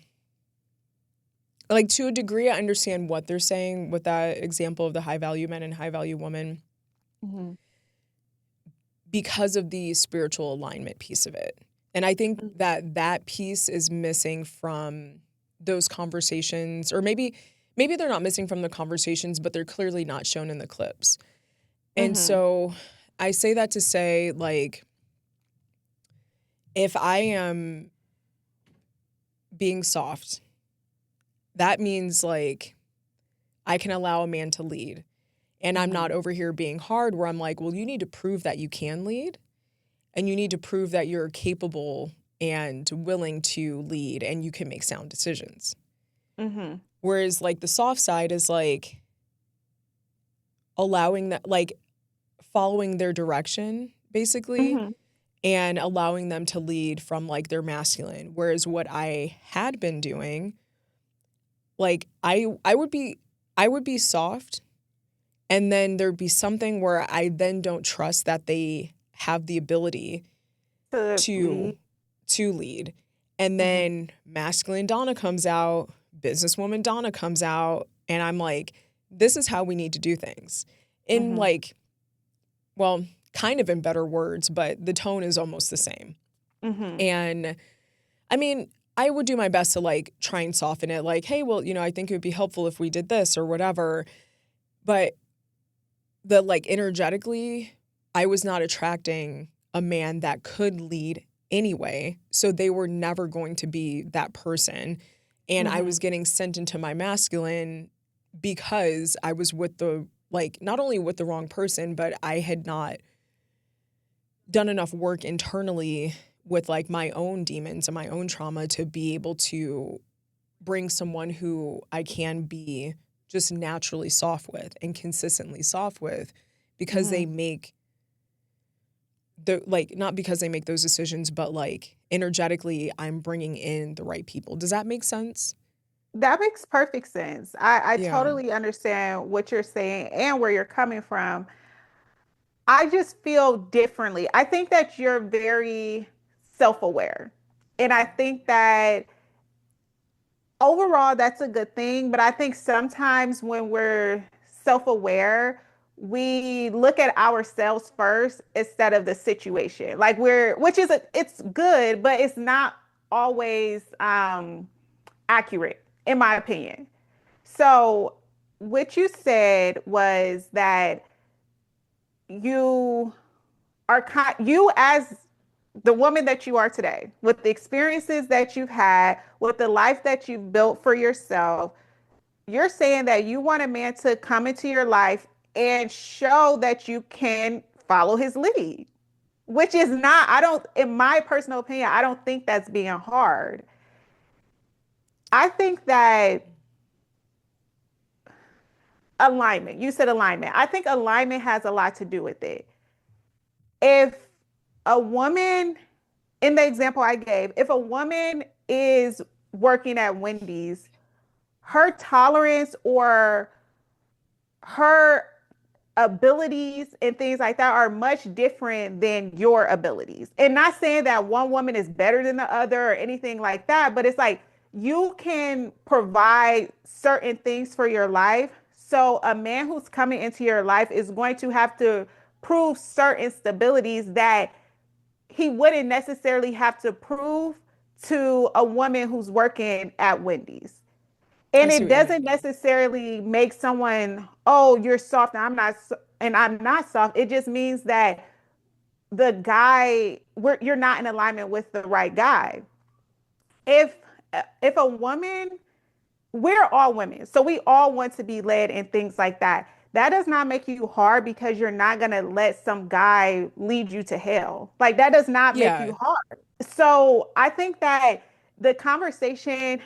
like to a degree, I understand what they're saying with that example of the high value men and high value women
Mm-hmm.
because of the spiritual alignment piece of it. And I think that that piece is missing from those conversations, or maybe they're not missing from the conversations, but they're clearly not shown in the clips. And
Mm-hmm.
so I say that to say, like, if I am being soft, that means like I can allow a man to lead. And I'm
Mm-hmm.
not over here being hard where I'm like, well, you need to prove that you can lead and you need to prove that you're capable and willing to lead and you can make sound decisions.
Mm-hmm.
Whereas like the soft side is like allowing that, like following their direction basically
Mm-hmm.
and allowing them to lead from like their masculine. Whereas what I had been doing, like I would be soft and then there'd be something where I then don't trust that they have the ability
To
to
lead.
lead. And
Mm-hmm.
then masculine Donna comes out, businesswoman Donna comes out, and I'm like, this is how we need to do things. In
Mm-hmm.
like, well, kind of in better words, but the tone is almost the same.
Mm-hmm.
And I mean, I would do my best to like try and soften it, like, hey, well, I think it would be helpful if we did this or whatever. But the like energetically, I was not attracting a man that could lead anyway. So they were never going to be that person. And I
Mm-hmm.
was getting sent into my masculine because I was with the, like, not only with the wrong person, but I had not done enough work internally with like my own demons and my own trauma to be able to bring someone who I can be just naturally soft with and consistently soft with because
Mm-hmm.
they make the like not because they make those decisions but like energetically I'm bringing in the right people. Does that make sense?
That makes perfect sense. I
Yeah.
totally understand what you're saying and where you're coming from. I just feel differently. I think that you're very self-aware. And I think that overall that's a good thing, but I think sometimes when we're self-aware, we look at ourselves first instead of the situation. Like which is it's good, but it's not always accurate in my opinion. So what you said was that you you as the woman that you are today, with the experiences that you've had, with the life that you've built for yourself, you're saying that you want a man to come into your life and show that you can follow his lead, which is not, I don't, in my personal opinion, I don't think that's being hard. I think that alignment, you said alignment. I think alignment has a lot to do with it. If a woman, in the example I gave, if a woman is working at Wendy's, her tolerance or her abilities and things like that are much different than your abilities. And not saying that one woman is better than the other or anything like that, but it's like you can provide certain things for your life. So a man who's coming into your life is going to have to prove certain stabilities that he wouldn't necessarily have to prove to a woman who's working at Wendy's.
I
And
see
it
what you mean.
doesn't necessarily make someone, oh, you're soft and I'm not soft. It just means that the guy, you're not in alignment with the right guy. If if a woman, we're all women, so we all want to be led and things like that. That does not make you hard because you're not gonna let some guy lead you to hell. Like that does not make
Yeah.
you hard. So I think that the conversation,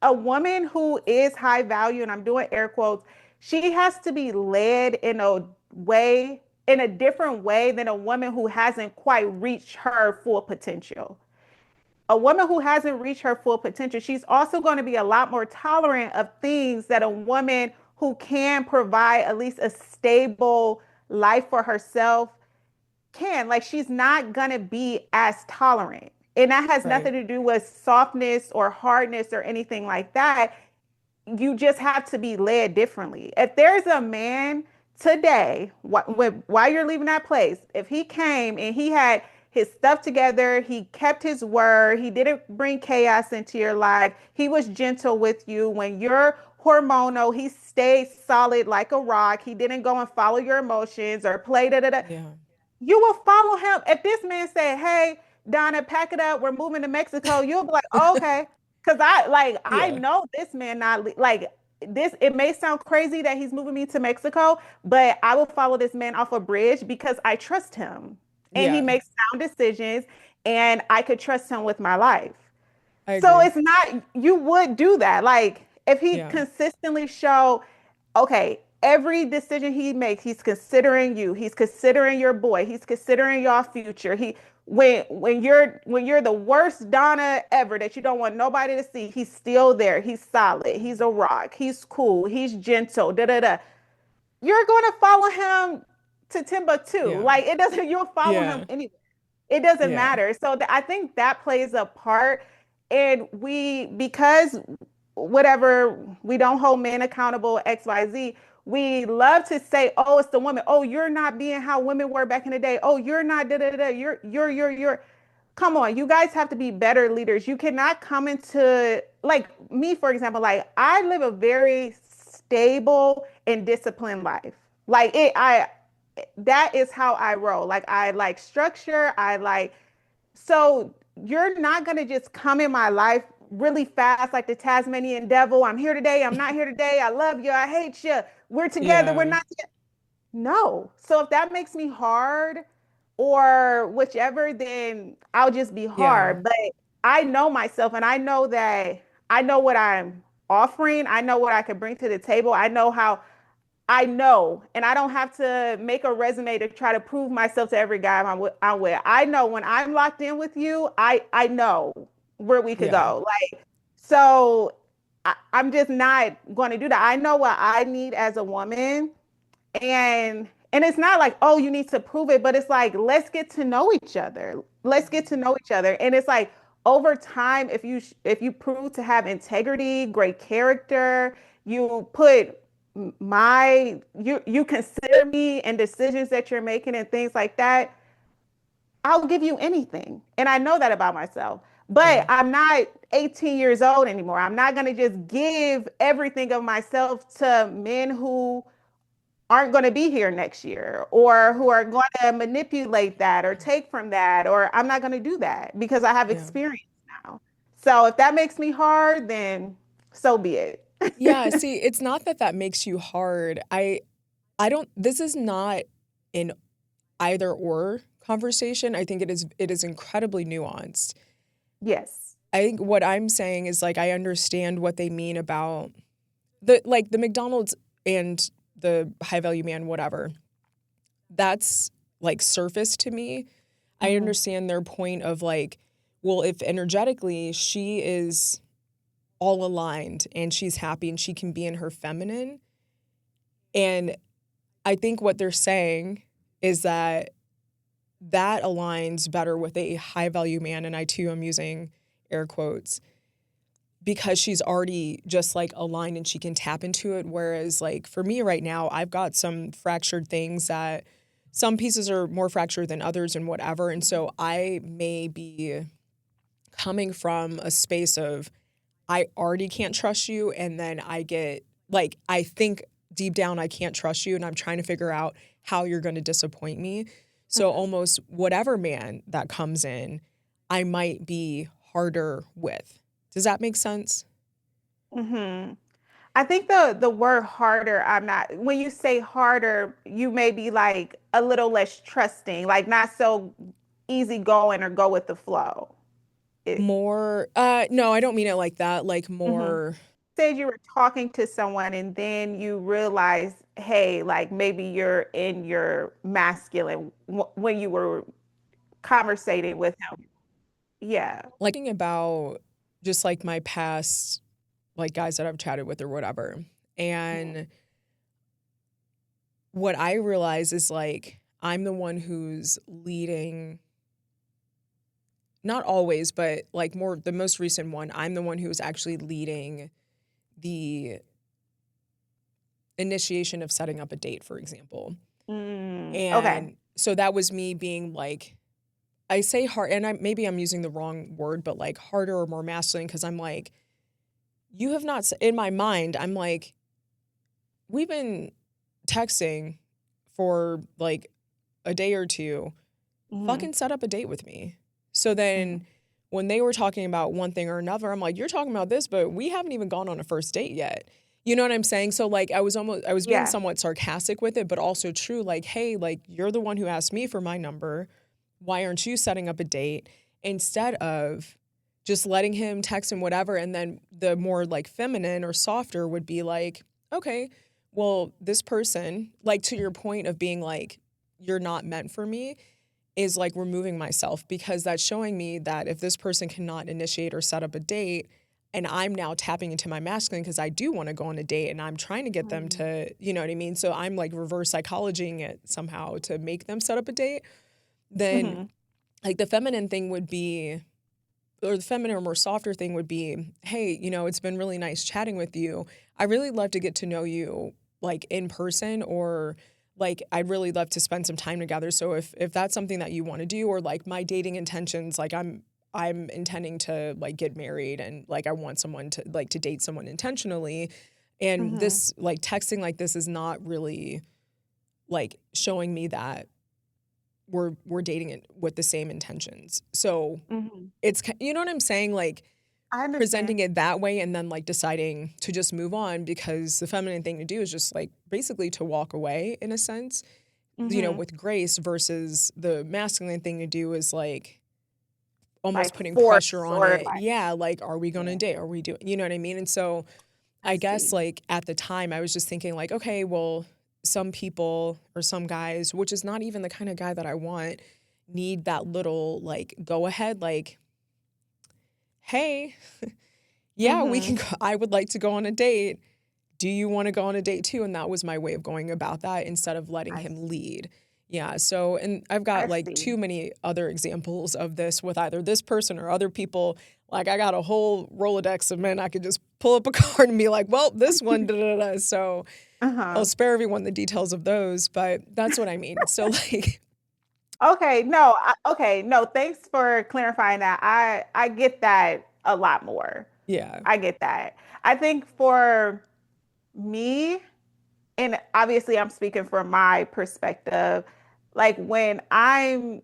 a woman who is high value, and I'm doing air quotes, she has to be led in a way, in a different way than a woman who hasn't quite reached her full potential. A woman who hasn't reached her full potential, she's also going to be a lot more tolerant of things that a woman who can provide at least a stable life for herself can. Like she's not going to be as tolerant. And that has
Right.
nothing to do with softness or hardness or anything like that. You just have to be led differently. If there's a man today, while you're leaving that place, if he came and he had his stuff together, he kept his word, he didn't bring chaos into your life, he was gentle with you when you're hormonal, he stayed solid like a rock, he didn't go and follow your emotions or play da da da,
Yeah.
you will follow him. If this man said, "Hey, Donna, pack it up. We're moving to Mexico," you'll be like, oh, "Okay," because I
Yeah.
know this man not like this. It may sound crazy that he's moving me to Mexico, but I will follow this man off a bridge because I trust him and he
Yeah.
makes sound decisions, and I could trust him with my life.
I
So
agree.
it's not, you would do that. Like if he
Yeah.
consistently show, okay, every decision he makes, he's considering you, he's considering your boy, he's considering your future. He when you're the worst Donna ever that you don't want nobody to see, he's still there. He's solid. He's a rock. He's cool. He's gentle. Da da da. You're going to follow him to Timbuktu.
Yeah.
Like it doesn't. You'll follow him
Yeah.
anyway. It doesn't
Yeah.
matter. So I think that plays a part. And because whatever, we don't hold men accountable, XYZ, we love to say, oh, it's the woman. Oh, you're not being how women were back in the day. Oh, you're not da da da. You're. Come on, you guys have to be better leaders. You cannot come into, like me, for example, like I live a very stable and disciplined life. Like that is how I roll. Like I like structure. I like, so you're not going to just come in my life really fast like the Tasmanian devil. I'm here today. I'm not here today. I love you. I hate you. We're together. We're
Yeah.
not together. No. So if that makes me hard or whichever, then I'll just be
Yeah.
hard. But I know myself and I know that I know what I'm offering. I know what I can bring to the table. I know, and I don't have to make a resume to try to prove myself to every guy I'm with. I know when I'm locked in with you, I know where we could
Yeah.
go. Like, so I'm just not going to do that. I know what I need as a woman, and it's not like, oh, you need to prove it, but it's like, let's get to know each other. Let's get to know each other. And it's like over time, if you prove to have integrity, great character, you put you consider me and decisions that you're making and things like that, I'll give you anything. And I know that about myself.
Yeah.
But I'm not 18 years old anymore. I'm not going to just give everything of myself to men who aren't going to be here next year or who are going to manipulate that or take from that, or I'm not going to do that because I have
Yeah.
experience now. So if that makes me hard, then so be it.
Yeah, see, it's not that that makes you hard. I don't this is not an either or conversation. I think it is incredibly nuanced.
Yes.
I think what I'm saying is like I understand what they mean about the McDonald's and the high value man whatever. That's like surface to me. I
Mhm.
understand their point of like, well, if energetically she is all aligned and she's happy and she can be in her feminine, and I think what they're saying is that that aligns better with a high value man. And I too am using air quotes because she's already just like aligned and she can tap into it. Whereas, like, for me right now, I've got some fractured things that some pieces are more fractured than others and whatever. And so I may be coming from a space of I already can't trust you. And then I get like, I think deep down I can't trust you. And I'm trying to figure out how you're going to disappoint me. So
Mhm.
almost whatever man that comes in, I might be harder with. Does that make sense?
Mhm. I think the word harder, I'm not, when you say harder, you may be like a little less trusting, like not so easy going or go with the flow. It,
More, no, I don't mean it like that. Like
mhm.
more,
Said you were talking to someone and then you realize, hey, like maybe you're in your masculine when you were conversating with him. Yeah.
like thinking about just like my past, like guys that I've chatted with or whatever.
Mhm.
And what I realize is like, I'm the one who's leading, not always, but like more the most recent one, I'm the one who's actually leading the initiation of setting up a date, for example.
Okay.
And so that was me being like, I say hard, and maybe I'm using the wrong word, but like harder or more masculine, because I'm like, you have not, in my mind, I'm like, we've been texting for like a day or two,
Hmm.
fucking set up a date with me. So then
Hmm.
when they were talking about one thing or another, I'm like, you're talking about this, but we haven't even gone on a first date yet. You know what I'm saying? So like I was being
Yeah.
somewhat sarcastic with it, but also true. Like, hey, like you're the one who asked me for my number. Why aren't you setting up a date instead of just letting him text him whatever? And then the more like feminine or softer would be like, okay, well, this person, like to your point of being like, you're not meant for me, is like removing myself because that's showing me that if this person cannot initiate or set up a date and I'm now tapping into my masculine because I do want to go on a date and I'm trying to get them to, you know what I mean? So I'm like reverse psychologying it somehow to make them set up a date. Then
Hmm.
like the feminine thing would be, or the feminine or more softer thing would be, hey, you know, it's been really nice chatting with you. I really love to get to know you like in person, or like I'd really love to spend some time together. So if that's something that you want to do, or like my dating intentions, like I'm intending to like get married and like I want someone to like to date someone intentionally. And
Hmm.
this like texting like this is not really like showing me that we're dating it with the same intentions. So
Hmm.
it's you know what I'm saying? Like
I understand.
presenting it that way and then like deciding to just move on because the feminine thing to do is just like basically to walk away in a sense, you know,
Hmm.
with grace versus the masculine thing to do is like almost
Like
putting pressure
force
on
or
it.
like,
Yeah, like are we going to
yeah,
date? Are we doing, you know what I mean? And so
I
I guess
see.
like at the time I was just thinking like, okay, well, some people or some guys, which is not even the kind of guy that I want, need that little like go ahead like, hey, yeah, we can
Hmm.
go, I would like to go on a date. Do you want to go on a date too? And that was my way of going about that instead of letting
I
him
see.
lead. Yeah. So, and I've got
I
like
see.
too many other examples of this with either this person or other people. Like, I got a whole Rolodex of men I could just pull up a card and be like, well, this one, da da da. So I'll
Uh-huh.
spare everyone the details of those, but that's what I mean. So, like,
Okay, no, okay, no, thanks for clarifying that. I get that a lot more.
yeah,
I get that. I think for me, and obviously I'm speaking from my perspective, like when I'm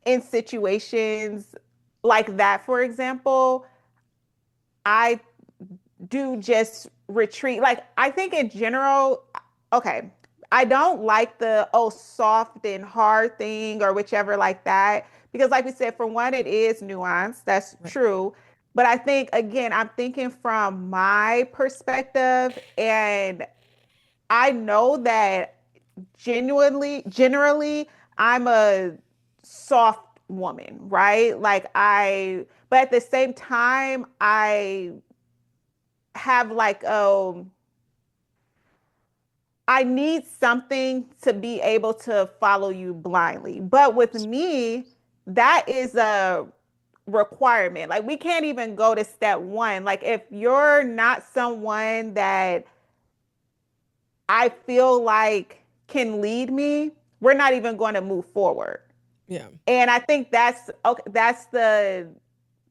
in situations like that, for example, I do just retreat. Like I think in general, okay, I don't like the oh soft and hard thing or whichever like that because like we said, for one, it is nuance. That's
right.
true. But I think again, I'm thinking from my perspective, and I know that generally, I'm a soft woman, right? But at the same time, I have like, I need something to be able to follow you blindly. But with me, that is a requirement. Like, we can't even go to step one. Like, if you're not someone that I feel like can lead me, we're not even going to move forward.
Yeah.
And I think that's okay. That's the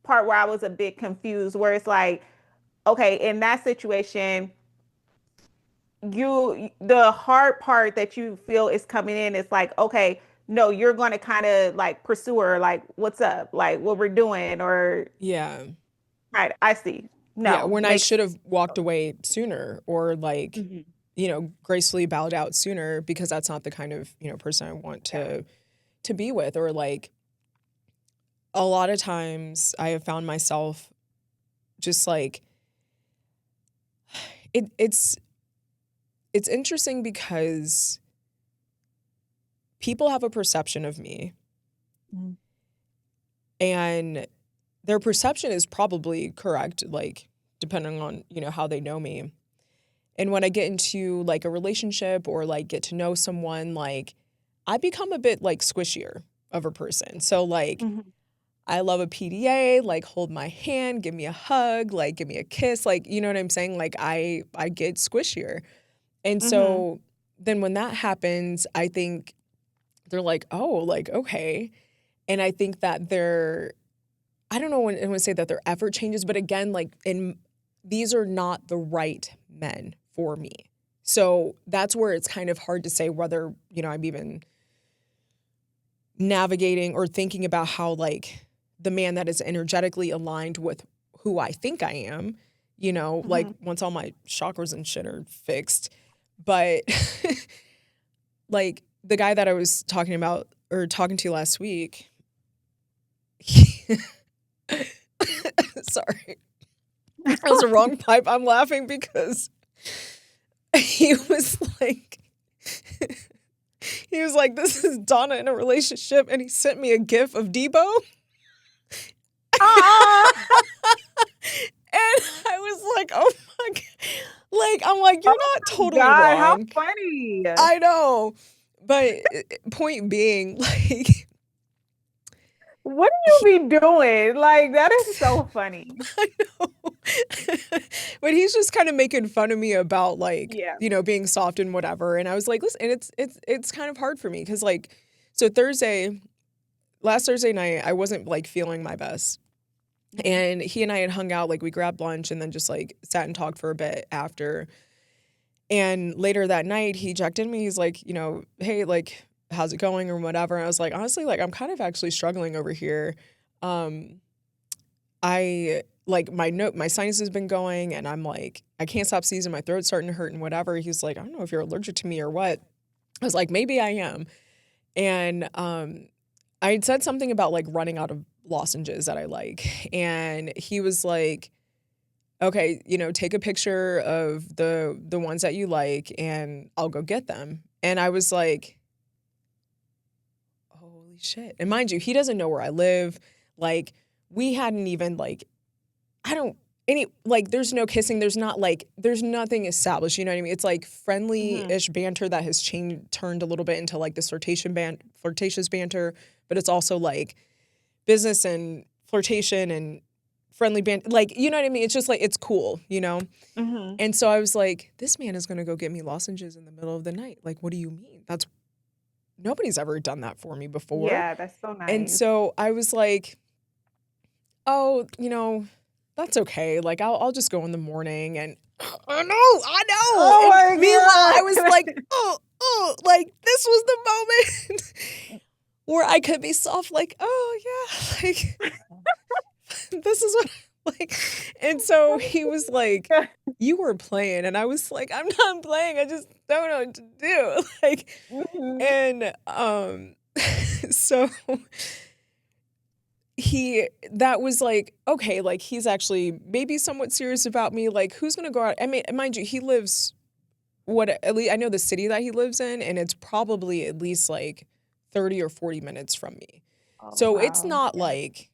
part where I was a bit confused, where it's like, okay, in that situation, the hard part that you feel is coming in is like, okay, no, you're going to kind of like pursue her, like, what's up, like what we're doing, or
Yeah.
right, I see.
Yeah.
No,
When I
makes
should have walked away sooner or like,
Mhm.
gracefully bowed out sooner because that's not the kind of, person I want
Yeah.
to be with. Or like a lot of times I have found myself just like it's interesting because people have a perception of me
Mhm.
and their perception is probably correct, like depending on, how they know me. And when I get into like a relationship or like get to know someone, like I become a bit like squishier of a person. So like
Mhm.
I love a PDA, like hold my hand, give me a hug, like give me a kiss, like you know what I'm saying? Like I get squishier. And
Mhm.
so then when that happens, I think they're like, "Oh, like okay." And I think that I don't know when I would say that their effort changes, but again, like these are not the right men for me. So that's where it's kind of hard to say whether, I'm even navigating or thinking about how like the man that is energetically aligned with who I think I am, like
Mhm.
once all my chakras and shit are fixed. But like the guy that I was talking about or talking to last week, sorry, that was the wrong pipe. I'm laughing because he was like, this is Donna in a relationship, and he sent me a gif of Debo.
Ah,
And I was like, oh my God. Like, I'm like, you're
oh
not
my
totally
God, how
wrong.
funny.
I know. But point being, like,
What
he,
do you be doing? Like, that is so funny.
I know. But he's just kind of making fun of me about like,
Yeah.
being soft and whatever. And I was like, listen, and it's kind of hard for me because like, so last Thursday night, I wasn't like feeling my best.
Mhm.
And he and I had hung out, like we grabbed lunch and then just like sat and talked for a bit after. And later that night, he checked in me. He's like, hey, like, how's it going or whatever. And I was like, honestly, like, I'm kind of actually struggling over here. Um, I like my sinus has been going and I'm like, I can't stop sneezing. My throat's starting to hurt and whatever. He's like, I don't know if you're allergic to me or what. I was like, maybe I am. And I had said something about like running out of lozenges that I like. And he was like, okay, take a picture of the ones that you like and I'll go get them. And I was like, holy shit. And mind you, he doesn't know where I live. Like we hadn't even like I don't any like there's no kissing, there's nothing established, you know what I mean? It's like
Mhm.
friendly-ish banter that has turned a little bit into like this flirtatious banter, but it's also like business and flirtation and friendly banter. Like, you know what I mean? It's just like it's cool.
Mhm.
And so I was like, this man is going to go get me lozenges in the middle of the night. Like, what do you mean? Nobody's ever done that for me before.
Yeah, that's so
And
nice.
so I was like, oh, that's okay. Like, I'll just go in the morning. And I know.
Oh
And
my
meanwhile, I was
God.
like, oh, like this was the moment where I could be soft, like, oh yeah, like this is what like. And so he was like, you were playing. And I was like, I'm not playing. I just don't know what to do. Like,
Mhm.
and so that was like, okay, like he's actually maybe somewhat serious about me. Like, who's gonna go out? I mean, mind you, he lives at least I know the city that he lives in, and it's probably at least like 30 or 40 minutes from me.
Oh,
So it's
wow.
not
Yeah.
like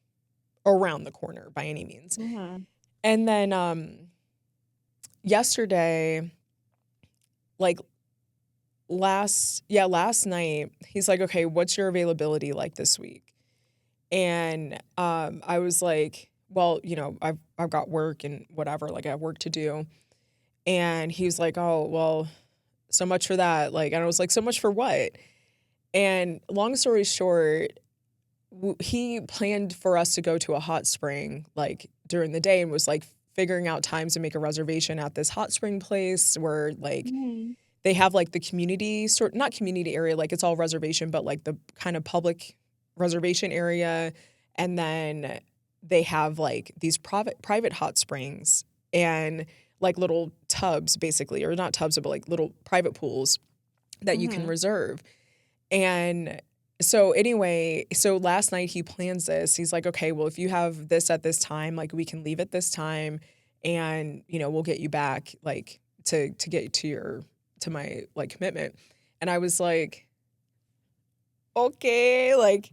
around the corner by any means.
Mm-hmm.
And then yesterday, like last night, he's like, "Okay, what's your availability like this week?" And I was like, "Well, I've got work and whatever, like I have work to do." And he was like, "Oh, well, so much for that." Like, and I was like, "So much for what?" And long story short, he planned for us to go to a hot spring like during the day and was like figuring out times to make a reservation at this hot spring place where like
Mm-hmm.
they have like the community sort not community area, like it's all reservation, but like the kind of public reservation area. And then they have like these private hot springs and like little tubs basically, or not tubs, but like little private pools that you can
Mm-hmm.
reserve. And so anyway, so last night he plans this. He's like, "Okay, well, if you have this at this time, like we can leave at this time and, we'll get you back like to get to my like commitment." And I was like, "Okay, like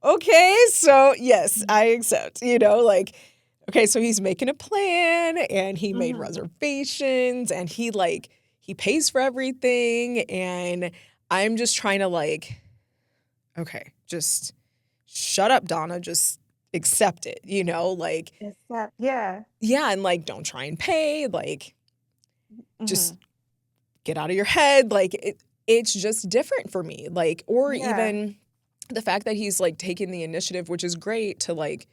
okay, so yes, I accept." Like okay, so he's making a plan and he made
Mm-hmm.
reservations and he pays for everything and I'm just trying to like okay, just shut up, Donna. Just accept it, like,
Except, yeah.
yeah, and like, don't try and pay, like, just
Mm-hmm.
get out of your head. Like, it's just different for me. Like, or
Yeah.
even the fact that he's like taking the initiative, which is great to like,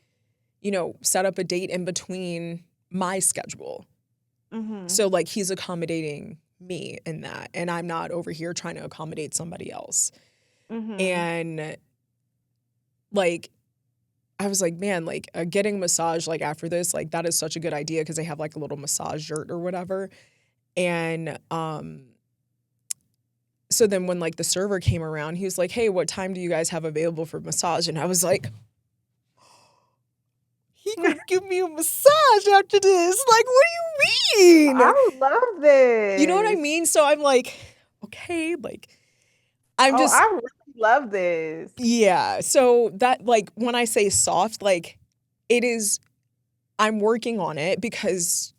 set up a date in between my schedule.
Mm-hmm.
So, like, he's accommodating me in that, and I'm not over here trying to accommodate somebody else.
Mm-hmm.
And like, I was like, man, like getting a massage like after this, like that is such a good idea because they have like a little massage yurt or whatever. And so then when like the server came around, he was like, "Hey, what time do you guys have available for massage?" And I was like, "He gonna give me a massage after this? Like, what do you mean?"
I love
You know what I
this.
mean? So I'm like, okay, like I'm
Oh,
just
I really love this.
yeah. So that like when I say soft, like it is I'm working on it because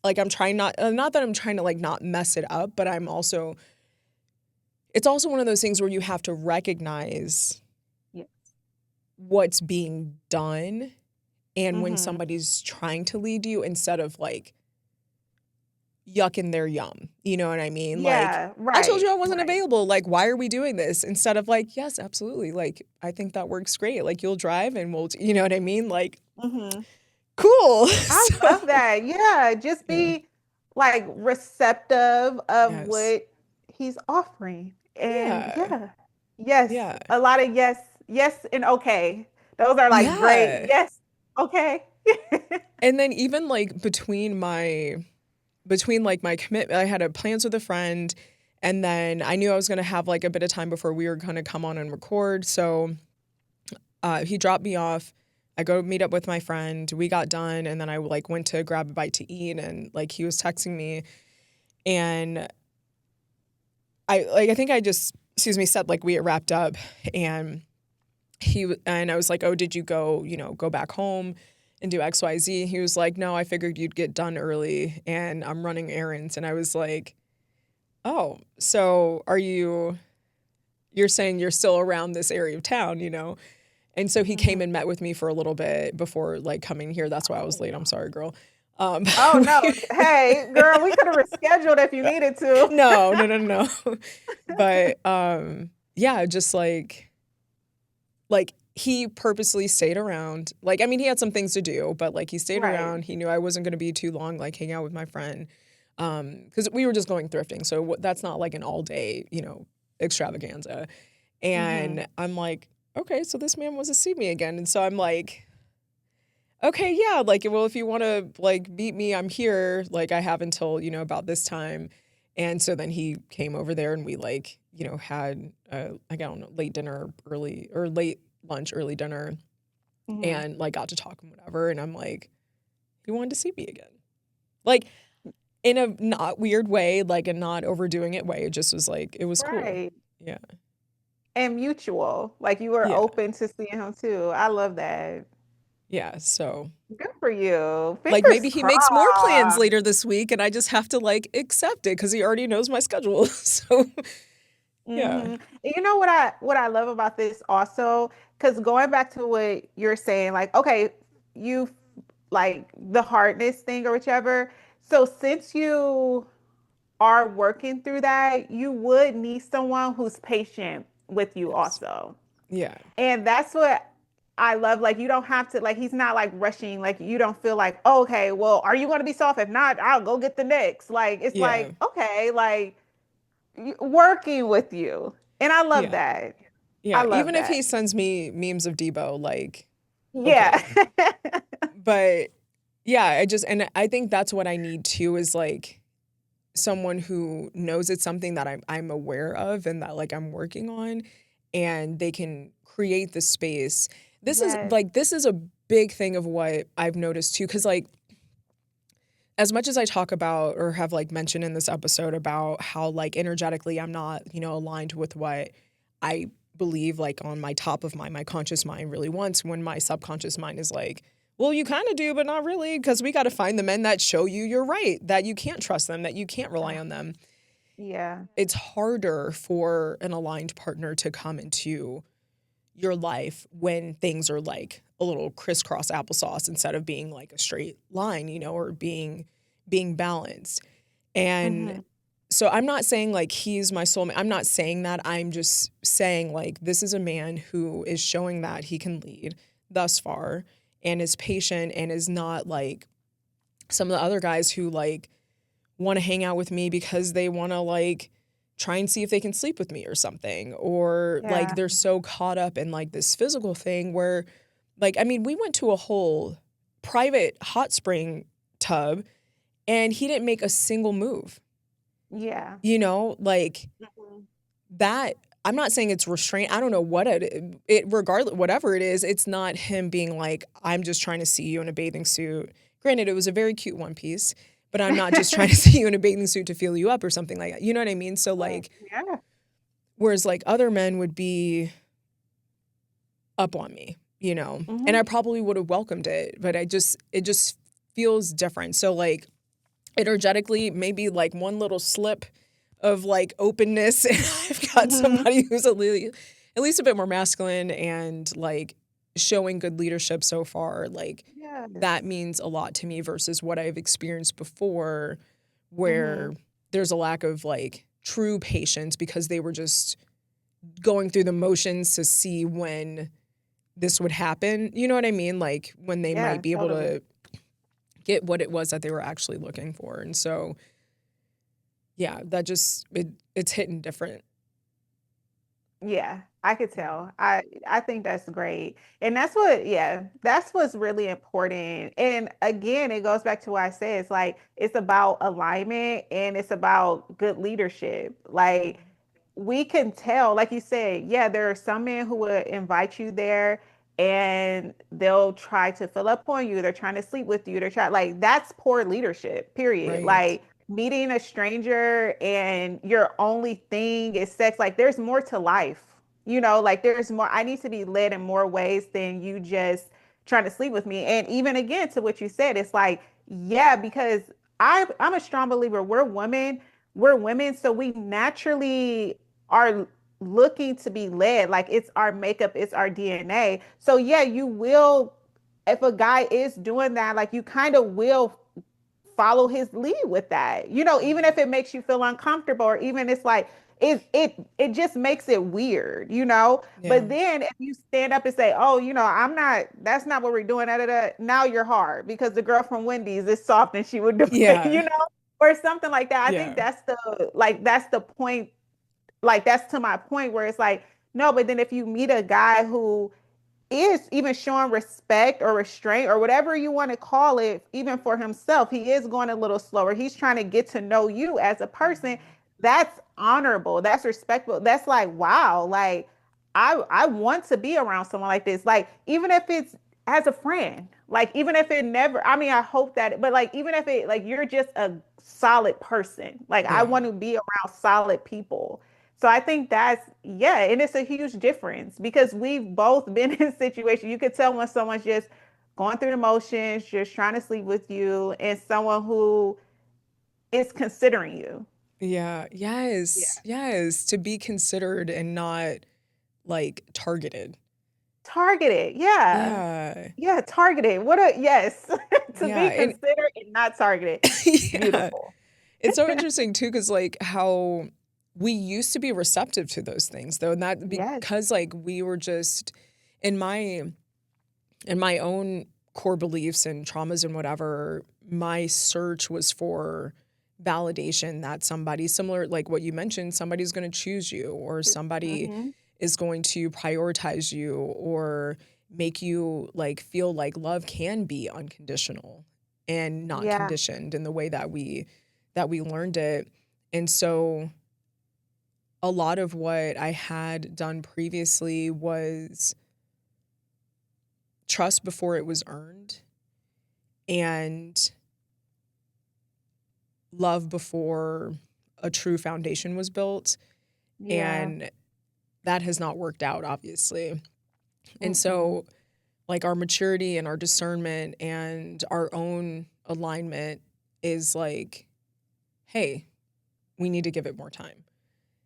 like I'm trying not that I'm trying to like not mess it up, but it's also one of those things where you have to recognize
Yeah.
what's being done and when
Mm-hmm.
somebody's trying to lead you instead of like yucking their yum. You know what I mean? Like,
Yeah,
I told
right,
you I wasn't
right.
available. Like, why are we doing this? Instead of like, yes, absolutely. Like, I think that works great. Like, you'll drive and you know what I mean? Like,
Mm-hmm.
cool.
I
So,
love that. Yeah, just
yeah.
be like receptive of
Yes.
what he's offering. And
Yeah.
yeah, yes,
Yeah.
a lot of yes, yes, and okay. Those are like great.
Yeah.
Yes, okay.
And then even like between like my commitment, I had a plans with a friend, and then I knew I was gonna have like a bit of time before we were gonna come on and record. So he dropped me off. I go meet up with my friend. We got done, and then I like went to grab a bite to eat, and like he was texting me, and I think I just excuse me said like we had wrapped up, and and I was like, "Oh, did you go go back home and do XYZ?" He was like, "No, I figured you'd get done early, and I'm running errands." And I was like, "Oh, so you're saying you're still around this area of town, you know?" And so he came
Mhm.
and met with me for a little bit before like coming here. That's why I was late. I'm sorry, girl.
Oh no.
We-
Hey, girl, we could have rescheduled if you needed to.
no, no, no, no. But yeah, just like he purposely stayed around. Like I mean, he had some things to do, but like he stayed
Right.
around. He knew I wasn't going to be too long like hanging out with my friend. Cuz we were just going thrifting. So that's not like an all day, extravaganza.
Mm-hmm.
And I'm like, okay, so this man wants to see me again. And so I'm like, okay, yeah, like, well, if you want to like meet me, I'm here. Like, I have until, about this time. And so then he came over there and we like, had, I don't know, late dinner, early or late lunch, early dinner,
Mm-hmm.
and like got to talk and whatever. And I'm like, he wanted to see me again. Like, in a not weird way, like a not overdoing it way. It just was like, it was cool.
Right.
Yeah.
and mutual. Like you were
Yeah.
open to seeing him too. I love that.
Yeah. So
Good for you.
like maybe
Fingers
he makes more plans
crossed.
later this week and I just have to like accept it because he already knows my schedule. So yeah.
You know what I love about this also, because going back to what you're saying, like, okay, you like the hardness thing or whichever. So since you are working through that, you would need someone who's patient with you
Yes.
also.
Yeah.
And that's what I love. Like, you don't have to, like, he's not like rushing. Like, you don't feel like, oh, okay, well, are you going to be soft? If not, I'll go get the next. Like, it's
Yeah.
like, okay, like working with you. And I love
Yeah.
that. I
Yeah.
love
Even if
that.
he sends me memes of Debo, like,
Yeah.
okay. But yeah, and I think that's what I need too is like someone who knows it's something that I'm aware of and that like I'm working on and they can create the space.
Yes.
This is a big thing of what I've noticed too cuz like as much as I talk about or have like mentioned in this episode about how like energetically I'm not, aligned with what I believe like on my top of my conscious mind really wants when my subconscious mind is like, well, you kind of do, but not really, because we got to find the men that show you you're right, that you can't trust them, that you can't rely on them.
Yeah.
It's harder for an aligned partner to come into your life when things are like a little crisscross applesauce instead of being like a straight line, or being balanced. And
Hmm.
so I'm not saying like he's my soulmate. I'm not saying that. I'm just saying like this is a man who is showing that he can lead thus far and is patient and is not like some of the other guys who like want to hang out with me because they want to like try and see if they can sleep with me or something, or like
Yeah.
they're so caught up in like this physical thing where like I mean we went to a whole private hot spring tub and he didn't make a single move,
Yeah.
like
Mhm.
that. I'm not saying it's restraint. I don't know what it regardless, whatever it is, it's not him being like, I'm just trying to see you in a bathing suit. Granted, it was a very cute one piece, but I'm not just trying to see you in a bathing suit to feel you up or something like that. You know what I mean? So like,
Yeah.
whereas like other men would be up on me, and
Hmm.
I probably would have welcomed it, but it just feels different. So like energetically, maybe like one little slip of like openness and I've got
Hmm.
somebody who's at least a bit more masculine and like showing good leadership so far, like
Yes.
that means a lot to me versus what I've experienced before
Hmm.
where there's a lack of like true patience because they were just going through the motions to see when this would happen. You know what I mean? Like when they might
Yeah,
be able
totally.
to get what it was that they were actually looking for. And so yeah, that just it's hitting different.
Yeah, I could tell. I think that's great. And that's what, yeah, that's what's really important. And again, it goes back to what I said. It's like it's about alignment and it's about good leadership. Like we can tell, like you said, yeah, there are some men who would invite you there and they'll try to fill up on you. They're trying to sleep with you. They're trying, like, that's poor leadership, period.
Right.
Like, meeting a stranger and your only thing is sex, like, there's more to life. Like, there's more. I need to be led in more ways than you just trying to sleep with me. And even again, to what you said, it's like, yeah, because I'm a strong believer. We're women, so we naturally are looking to be led. Like it's our makeup, it's our DNA. So yeah, you will, if a guy is doing that, like you kind of will follow his lead with that. Even if
Mhm.
it makes you feel uncomfortable, or even it's like it just makes it weird.
Yeah.
But then if you stand up and say, oh, I'm not, that's not what we're doing, da, da, da, now you're hard because the girl from Wendy's is soft and she would do it,
Yeah.
or something like that. I think
Yeah.
that's the point, like that's to my point where it's like, no, but then if you meet a guy who is even showing respect or restraint or whatever you want to call it, even for himself, he is going a little slower. He's trying to get to know you as a person.
Mhm.
That's honorable. That's respectful. That's like, wow, like I want to be around someone like this. Like, even if it's as a friend, like even if it never, I mean, I hope that, but like even if it like you're just a solid person, like I
Yeah.
want to be around solid people. So I think that's, yeah, and it's a huge difference because we've both been in situations. You could tell when someone's just going through the motions, just trying to sleep with you, and someone who is considering you.
Yeah. Yes.
Yeah.
Yes. To be considered and not like targeted.
Targeted. Yeah.
Yeah.
Yeah, targeted. What a yes. To
Yeah.
be
And
considered and not targeted.
yeah.
Beautiful.
It's so interesting too, because like how we used to be receptive to those things though, and that
Yes.
because like we were just in my own core beliefs and traumas and whatever, my search was for validation that somebody similar, like what you mentioned, somebody's going to choose you or somebody
Mm-hmm.
is going to prioritize you or make you like feel like love can be unconditional and not
Yeah.
conditioned in the way that we learned it. And so a lot of what I had done previously was trust before it was earned and love before a true foundation was built.
Yeah.
And that has not worked out, obviously. And
Mm-mm.
so, like, our maturity and our discernment and our own alignment is like, hey, we need to give it more time.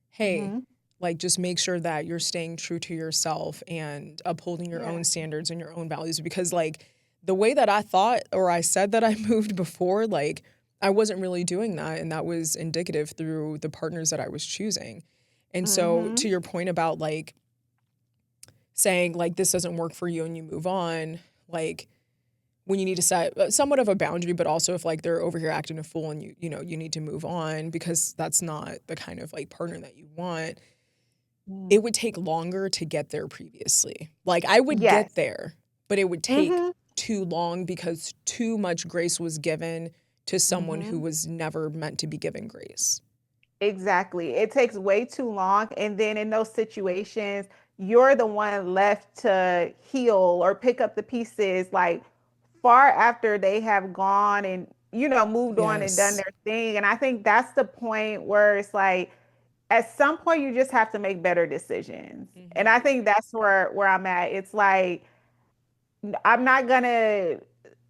Hey,
Mm-hmm.
like, just make sure that you're staying true to yourself and upholding your
Yeah.
own standards and your own values. Because, like, the way that I thought or I said that I moved before, like, I wasn't really doing that. And that was indicative through the partners that I was choosing. And so,
Mm-hmm.
to your point about like saying, like, this doesn't work for you and you move on, like, when you need to set somewhat of a boundary, but also if like they're over here acting a fool and you know, you need to move on because that's not the kind of like partner that you want,
Mm.
it would take longer to get there previously. Like I would get
Yes.
there, but it would take
Mm-hmm.
too long because too much grace was given to someone who
Mm-hmm.
was never meant to be given grace.
Exactly. It takes way too long. And then in those situations, you're the one left to heal or pick up the pieces like far after they have gone and, moved on and done
Yes.
their thing. And I think that's the point where it's like, at some point, you just have to make better decisions. And
Hmm.
I think that's where I'm at. It's like, I'm not gonna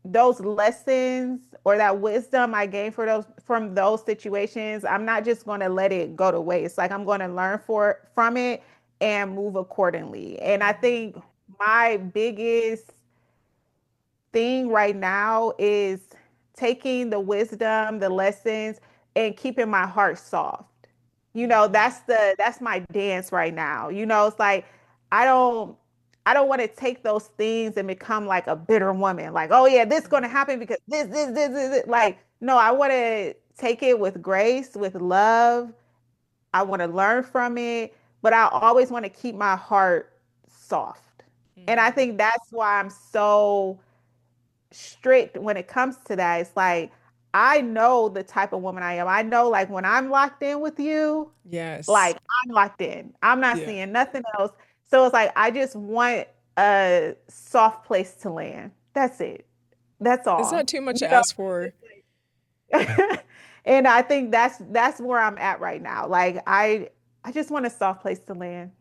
those lessons or that wisdom I gained for those from those situations, I'm not just gonna let it go to waste. Like I'm gonna learn from it and move accordingly. And I
Hmm.
think my biggest thing right now is taking the wisdom, the lessons, and keeping my heart soft.
Hmm.
That's my dance right now. It's like I don't I don't want to take those things and become like a bitter woman. Like, oh yeah, this is gonna happen because this. Like, no, I want to take it with grace, with love. I want to learn from it, but I always want to keep my heart soft. And I
Hmm.
think that's why I'm so strict when it comes to that. It's like I know the type of woman I am. I know like when I'm locked in with you,
Yes.
like I'm locked in. I'm not
Yeah.
seeing nothing else. So it's like I just want a soft place to land. That's it. That's
It's
all.
not too much
You
to
know.
ask for.
And I think that's where I'm at right now. Like I just want a soft place to land.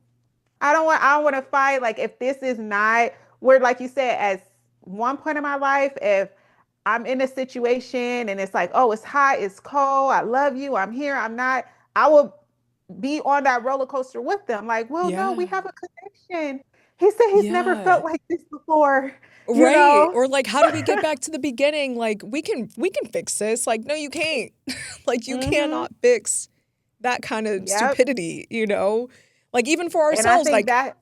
I don't want to fight. Like if this is not where, like you said, as one point in my life, if I'm in a situation and it's like, oh, it's hot, it's cold, I love you, I'm here, I'm not, I will be on that roller coaster with them. Like, well, no, we
Yeah.
have a connection. He said he's never
Yeah.
felt like this before, you
Right.
know?
Or like how do we get back to the beginning? Like we can fix this. Like no you can't. Like you
Mm-hmm.
cannot fix that kind of
Yep.
stupidity, you know? Like even for
And I
ourselves
think
like
that,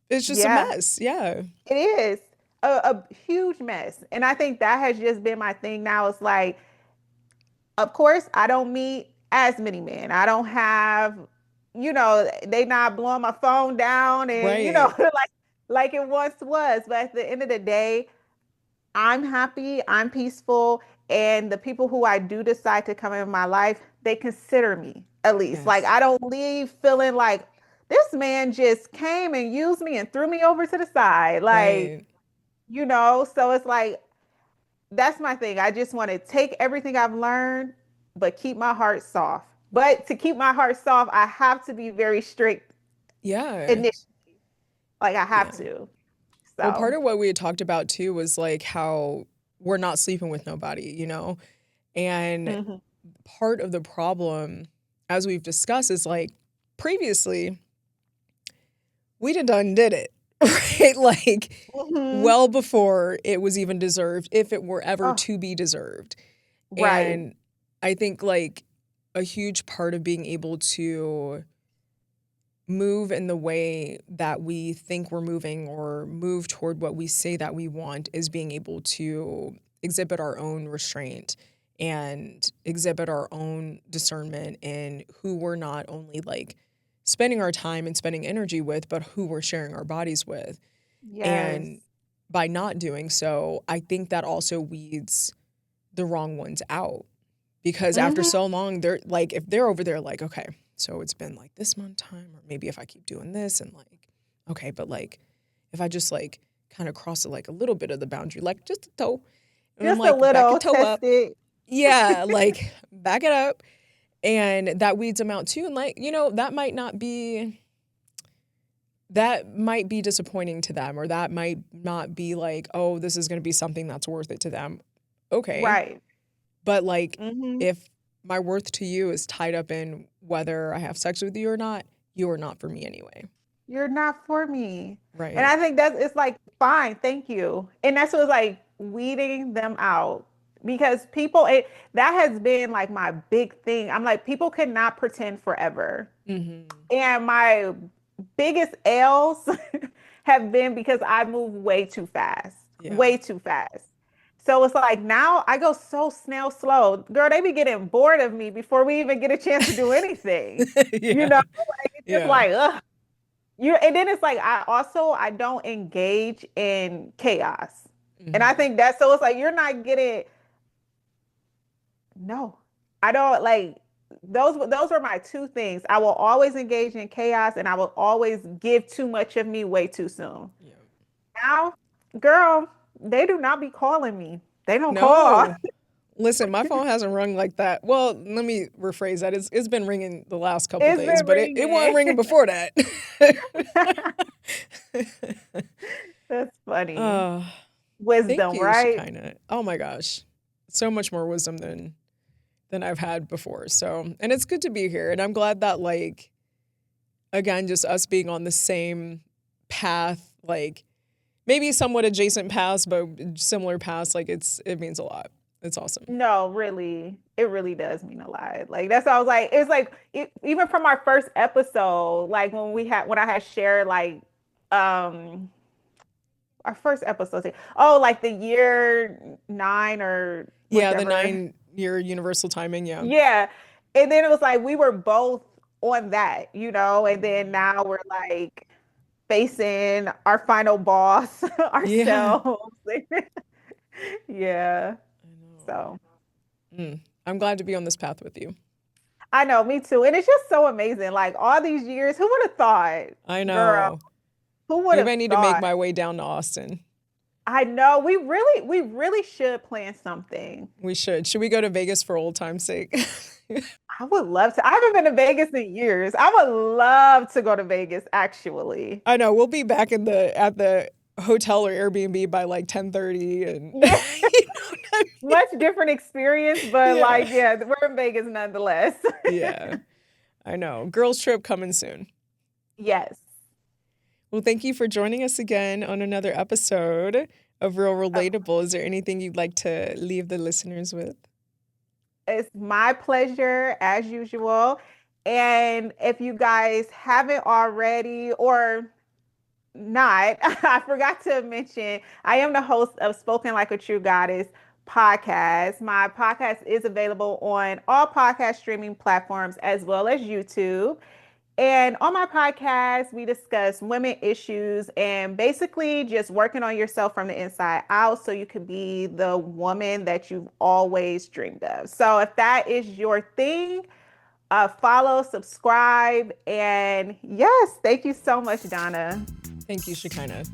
it's just a
yeah,
mess. Yeah.
it is a huge mess. And I think that has just been my thing now. It's like, of course, I don't meet as many men. I don't have, they not blowing my phone down and,
Right.
like it once was. But at the end of the day, I'm happy, I'm peaceful, and the people who I do decide to come in my life, they consider me at least. Like
Yes.
I don't leave feeling like this man just came and used me and threw me over to the side. Like,
Right.
so it's like that's my thing. I just want to take everything I've learned, but keep my heart soft. But to keep my heart soft, I have to be very strict
Yeah.
initially. Like I have
Yeah.
to.
Well, part
So,
of what we had talked about too was like how we're not sleeping with nobody, you know? And
mhm.
part of the problem, as we've discussed, is like previously we did it, right? Like
Mhm.
well before it was even deserved, if it were ever
Oh,
to be deserved.
right.
And I think like a huge part of being able to move in the way that we think we're moving or move toward what we say that we want is being able to exhibit our own restraint and exhibit our own discernment in who we're not only like spending our time and spending energy with, but who we're sharing our bodies with.
Yes.
And by not doing so, I think that also weeds the wrong ones out because after
Mhm.
so long, they're like, if they're over there, like, okay, so it's been like this amount of time, or maybe if I keep doing this and like, okay, but like, if I just like kind of cross it like a little bit of the boundary, like just a toe, and I'm
Just a
like, back your
little
toe up.
tested.
Yeah, like back it up. And that weeds them out too. And like, you know, that might be disappointing to them, or that might not be like, oh, this is going to be something that's worth it to them. Okay.
Right.
But like,
Mhm.
if my worth to you is tied up in whether I have sex with you or not, you are not for me anyway.
You're not for me. And
Right.
I think that's it's like fine, thank you. And that's what it's like weeding them out because that has been like my big thing. I'm like people cannot pretend forever.
Mm-hmm.
And my biggest L's have been because I move way too fast,
Yeah.
way too fast. So it's like now I go so snail slow. Girl, they be getting bored of me before we even get a chance to do anything. You
Yeah.
know, like it's just
Yeah.
like, ugh. And then it's like I don't engage in chaos. And I
Mm-hmm.
think that's so it's like you're not getting no. I don't like those are my two things. I will always engage in chaos and I will always give too much of me way too soon.
Yeah.
Now, girl, they do not be calling me. They don't call.
No. Listen, my phone hasn't rung like that. Well, let me rephrase that. It's been ringing the last couple
It's
days,
been
but it wasn't
ringing.
ringing before that.
That's funny.
uh, Thank
Wisdom,
you,
right?
Shekinah. Oh my gosh. So much more wisdom than I've had before. So, and it's good to be here. And I'm glad that like again, just us being on the same path, like maybe somewhat adjacent paths, but similar paths, like it means a lot. It's awesome.
No, really, it really does mean a lot. Like that's why I was like, it's like even from our first episode, like when I had shared like um our first episode, oh, like the year 9 or
Yeah, the
whichever.
9-year universal timing. Yeah.
Yeah. And then it was like we were both on that, and then
Mhm.
now we're like facing our final boss
Yeah.
ourselves. Yeah.
I know.
So
I'm glad to be on this path with you.
I know, me too. And it's just so amazing. Like all these years, who would have thought,
I
girl,
know.
who would
Maybe
have
I need to make
thought?
my way down to Austin.
I know we really should plan something.
We should. Should we go to Vegas for old time's sake?
I would love to. I haven't been to Vegas in years. I would love to go to Vegas, actually.
I know. We'll be back at the hotel or Airbnb by like 10:30 and you know
Yeah,
what I mean?
much different experience, but
Yeah.
like, yeah, we're in Vegas nonetheless.
Yeah. I know. Girls trip coming soon.
Yes.
Well, thank you for joining us again on another episode of Real
Uh,
Relatable. Is there anything you'd like to leave the listeners with?
It's my pleasure as usual. And if you guys haven't already or not, I forgot to mention I am the host of Spoken Like a True Goddess podcast. My podcast is available on all podcast streaming platforms as well as YouTube. And on my podcast, we discuss women issues and basically just working on yourself from the inside out so you can be the woman that you've always dreamed of. So if that is your thing, follow, subscribe, and yes, thank you so much, Donna.
Thank you, Shekinah.